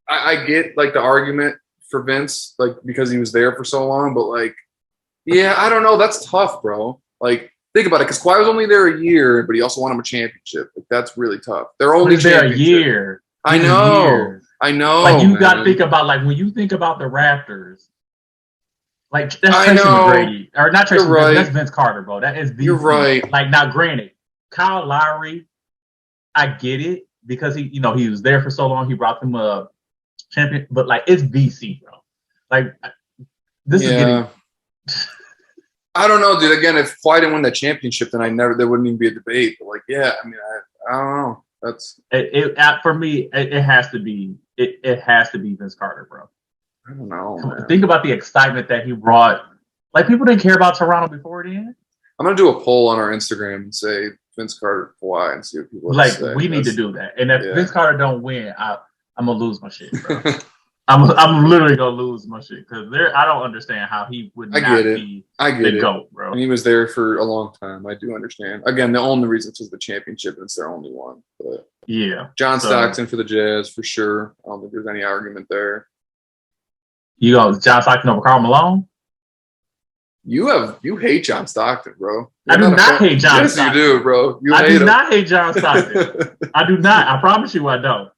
Speaker 2: I get the argument for Vince, because he was there for so long, but I don't know. That's tough, bro. Think about it, because Kawhi was only there a year, but he also won him a championship. That's really tough. They're only
Speaker 1: there a year.
Speaker 2: I know.
Speaker 1: You got to think about when you think about the Raptors. That's Tracy McGrady, or not Tracy McGrady. That's Vince Carter, bro. That is VC.
Speaker 2: You're right.
Speaker 1: Now, granted, Kyle Lowry, I get it because he was there for so long. He brought them a champion, but it's VC, bro. This is getting.
Speaker 2: I don't know, dude. Again, if Kawhi didn't win that championship, then there wouldn't even be a debate. But I mean, I don't know. That's
Speaker 1: for me. It has to be. It has to be Vince Carter, bro.
Speaker 2: I don't know. Man.
Speaker 1: Think about the excitement that he brought. People didn't care about Toronto before then.
Speaker 2: I'm gonna do a poll on our Instagram and say Vince Carter, Kawhi, and see what people say.
Speaker 1: We need to do that. And if Vince Carter don't win, I'm gonna lose my shit, bro. I'm literally gonna lose my shit because I don't understand how he would not be the GOAT, bro.
Speaker 2: And he was there for a long time. I do understand. Again, the only reason is the championship, and it's their only one. But
Speaker 1: yeah,
Speaker 2: John Stockton for the Jazz for sure. I don't think there's any argument there.
Speaker 1: You go John Stockton over Karl Malone?
Speaker 2: You hate John Stockton, bro.
Speaker 1: I do not hate John Stockton.
Speaker 2: Yes, you do, bro.
Speaker 1: I do not hate John Stockton. I do not. I promise you I don't.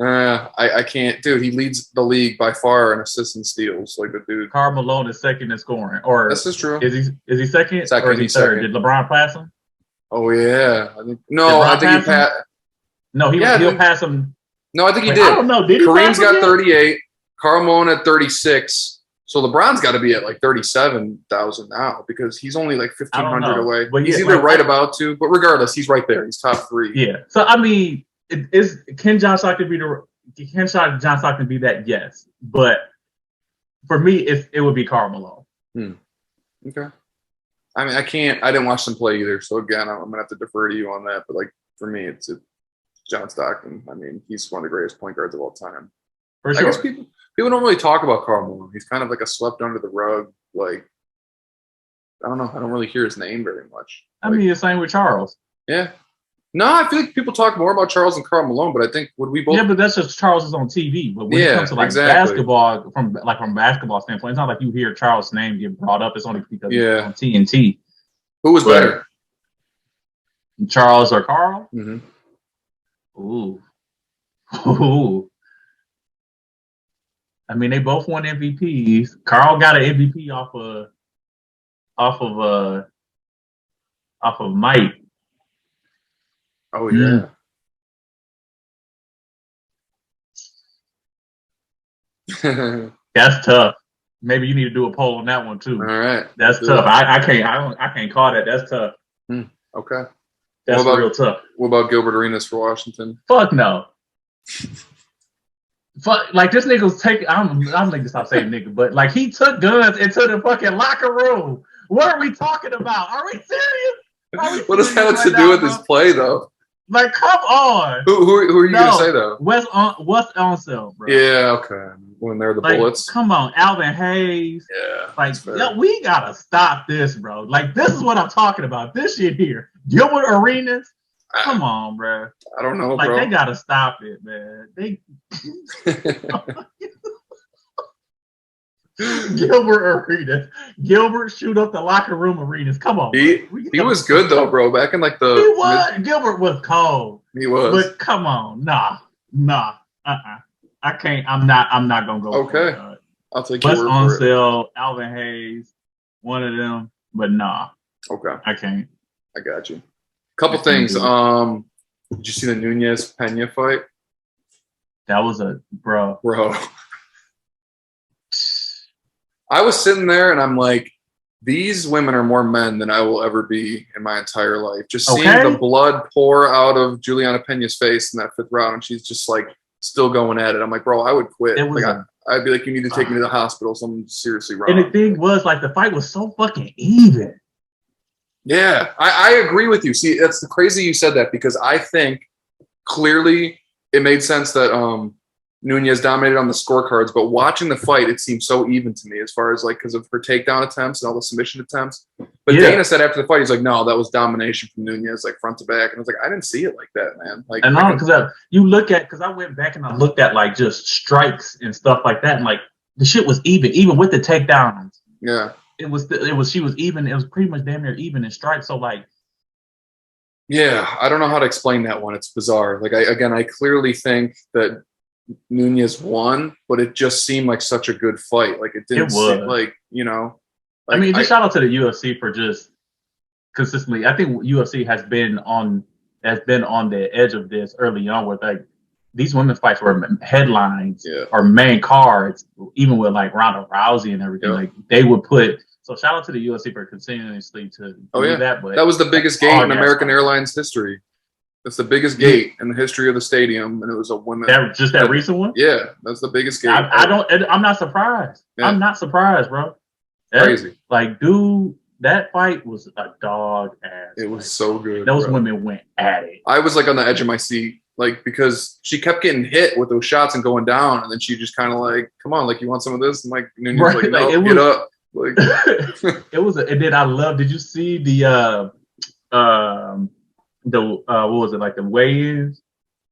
Speaker 2: I can't, dude. He leads the league by far in assists and steals. Like the dude.
Speaker 1: Karl Malone is second in scoring, or
Speaker 2: this is true.
Speaker 1: Is he second?
Speaker 2: Second,
Speaker 1: or is he third?
Speaker 2: second.
Speaker 1: Did LeBron pass him?
Speaker 2: Oh yeah, I think no. I think he passed.
Speaker 1: No, he'll pass him.
Speaker 2: No, I think he
Speaker 1: Wait,
Speaker 2: did.
Speaker 1: I don't know. Did he?
Speaker 2: Kareem's got 38. Karl Malone at 36. So LeBron's got to be at like 37,000 now because he's only like 1,500 away. But he's either right about to, but regardless, he's right there. He's top 3.
Speaker 1: Yeah. So I mean, can John Stockton be that? Yes, but for me, it would be Karl Malone.
Speaker 2: Okay. I mean, I didn't watch them play either. So again, I'm gonna have to defer to you on that. But like for me, it's John Stockton. I mean, he's one of the greatest point guards of all time.
Speaker 1: For sure.
Speaker 2: I guess people don't really talk about Karl Malone. He's kind of like a swept under the rug. Like, I don't know. I don't really hear his name very much.
Speaker 1: I mean, the same with Charles.
Speaker 2: Yeah. No, I feel like people talk more about Charles than Karl Malone, but I think would we both?
Speaker 1: Yeah, but that's just Charles is on TV. But when it comes to basketball, from basketball standpoint, it's not like you hear Charles' name get brought up. It's only because he's on TNT.
Speaker 2: Who was better,
Speaker 1: Charles or Karl?
Speaker 2: Mm-hmm.
Speaker 1: Ooh. I mean, they both won MVPs. Karl got an MVP off of Mike.
Speaker 2: Oh yeah.
Speaker 1: That's tough. Maybe you need to do a poll on that one too.
Speaker 2: All right.
Speaker 1: That's tough. I can't call that. That's tough.
Speaker 2: Okay.
Speaker 1: That's real tough.
Speaker 2: What about Gilbert Arenas for Washington?
Speaker 1: Fuck no. Fuck, like this nigga was taking. I'm going to stop saying nigga, but like he took guns into the fucking locker room. What are we talking about? Are we serious?
Speaker 2: What does that have to do with this play though?
Speaker 1: Like, come on.
Speaker 2: Who are you gonna say though?
Speaker 1: What's on sale, bro?
Speaker 2: Yeah, okay. When they're the Bullets.
Speaker 1: Come on, Alvin Hayes.
Speaker 2: Yeah.
Speaker 1: Like, we gotta stop this, bro. Like, this is what I'm talking about. This shit here. Gilbert Arenas. Come on, bro.
Speaker 2: I don't know,
Speaker 1: like,
Speaker 2: bro.
Speaker 1: They gotta stop it, man. Gilbert Arenas. Gilbert shoot up the locker room Arenas. Come on.
Speaker 2: He was good though, bro. Back in like the
Speaker 1: he was. Gilbert was cold.
Speaker 2: He was.
Speaker 1: But come on, nah. I can't. I'm not gonna go.
Speaker 2: Okay. I'll take
Speaker 1: What's
Speaker 2: your word
Speaker 1: on
Speaker 2: for it.
Speaker 1: sale? Alvin Hayes, one of them. But nah.
Speaker 2: Okay.
Speaker 1: I can't.
Speaker 2: I got you. Couple things. Did you see the Nunez Pena fight?
Speaker 1: That was bro.
Speaker 2: I was sitting there and I'm like, these women are more men than I will ever be in my entire life. Just seeing the blood pour out of Juliana Pena's face in that 5th round, and she's just like still going at it. I'm like, bro, I would quit. I'd be like, you need to take me to the hospital. Something's seriously wrong.
Speaker 1: And the thing was, like, the fight was so fucking even.
Speaker 2: Yeah, I agree with you. See, that's the crazy you said that because I think clearly it made sense that Nunez dominated on the scorecards, but watching the fight, it seemed so even to me as far as like because of her takedown attempts and all the submission attempts. But Dana said after the fight, he's like, no, that was domination from Nunez, like front to back. And I was like, I didn't see it like that, man. Like,
Speaker 1: and because I went back and I looked at like just strikes and stuff like that, and like the shit was even with the takedowns.
Speaker 2: Yeah.
Speaker 1: She was even. It was pretty much damn near even in strikes. So like,
Speaker 2: yeah, I don't know how to explain that one. It's bizarre. Like I clearly think that Nunez won, but it just seemed like such a good fight. Like it didn't seem like, you know. Like,
Speaker 1: I mean, just shout out to the UFC for just consistently. I think UFC has been on the edge of this early on with like these women's fights were headlines or main cards, even with like Ronda Rousey and everything. Like they would put. So shout out to the UFC for continuously to do that. But
Speaker 2: that was the biggest gate in American Airlines history. It's the biggest gate in the history of the stadium, and it was a woman.
Speaker 1: That recent one?
Speaker 2: Yeah, that's the biggest gate.
Speaker 1: I'm not surprised. Yeah. I'm not surprised, bro.
Speaker 2: Crazy.
Speaker 1: Like, dude, that fight was a dog ass.
Speaker 2: It was so good.
Speaker 1: Those women went at it.
Speaker 2: I was like on the edge of my seat, like because she kept getting hit with those shots and going down, and then she just kind of like, "Come on, like you want some of this?" And like, and you're like, "No, get up." Like,
Speaker 1: it was. And then I love. Did you see the what was it, like the weigh-ins?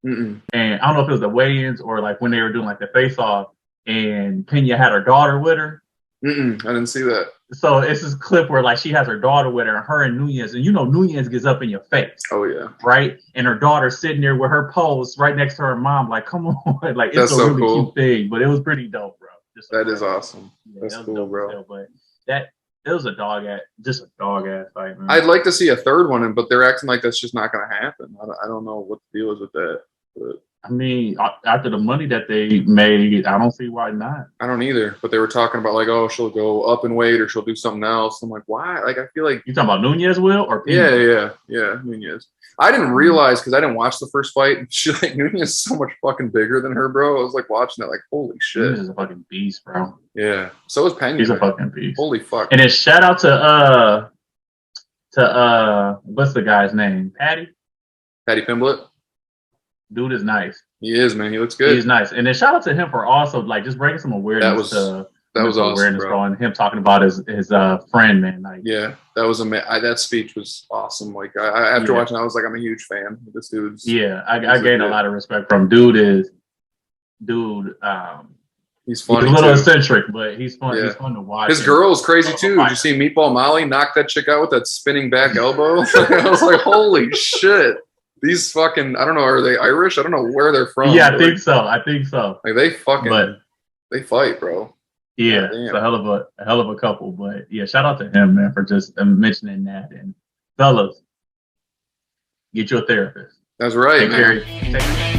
Speaker 2: Mm-mm.
Speaker 1: And I don't know if it was the weigh-ins or like when they were doing like the face-off, and Pena had her daughter with her.
Speaker 2: I didn't see that.
Speaker 1: So it's this clip where like she has her daughter with her and Nunez, and Nunez gets up in your face.
Speaker 2: Oh yeah.
Speaker 1: Right? And her daughter's sitting there with her pose right next to her mom, like, come on. Like, it's
Speaker 2: That's
Speaker 1: a
Speaker 2: so
Speaker 1: really
Speaker 2: cool.
Speaker 1: cute thing, but it was pretty dope, bro.
Speaker 2: That is awesome.
Speaker 1: Yeah,
Speaker 2: That's cool, bro.
Speaker 1: But it was a dog ass fight, man.
Speaker 2: I'd like to see a third one, but they're acting like that's just not going to happen. I don't know what the deal is with that. But
Speaker 1: I mean, after the money that they made, I don't see why not.
Speaker 2: I don't either. But they were talking about like, oh, she'll go up in weight or she'll do something else. I'm like, why? Like, I feel like
Speaker 1: you talking about Nunez will or
Speaker 2: Pena? Yeah, Nunez. I didn't realize because I didn't watch the first fight. She like Nunez is so much fucking bigger than her, bro. I was like watching it, like, holy shit.
Speaker 1: Nunez is a fucking beast, bro.
Speaker 2: Yeah. So is Pena.
Speaker 1: He's a fucking beast.
Speaker 2: Holy fuck.
Speaker 1: And then shout out to what's the guy's name? Paddy
Speaker 2: Pimblett.
Speaker 1: Dude is nice.
Speaker 2: He is, man. He looks good.
Speaker 1: He's nice. And then shout out to him for also like just bringing some awareness
Speaker 2: that was awesome, bro.
Speaker 1: And him talking about his friend, man. Like,
Speaker 2: yeah, that was that speech was awesome. Like after watching, I was like, I'm a huge fan of this dude's.
Speaker 1: Yeah, I gained a lot of respect from dude.
Speaker 2: He's funny.
Speaker 1: He's a little eccentric, but he's fun. Yeah. He's fun to watch.
Speaker 2: His girl is crazy too. Did you see Meatball Molly knock that chick out with that spinning back elbow? I was like, holy shit. These fucking, I don't know, are they Irish? I don't know where they're from.
Speaker 1: Yeah, I think so. Like
Speaker 2: they fight, bro.
Speaker 1: Yeah, it's a hell of a couple. But yeah, shout out to him, man, for just mentioning that. And fellas, get your therapist.
Speaker 2: That's right,
Speaker 1: Take care.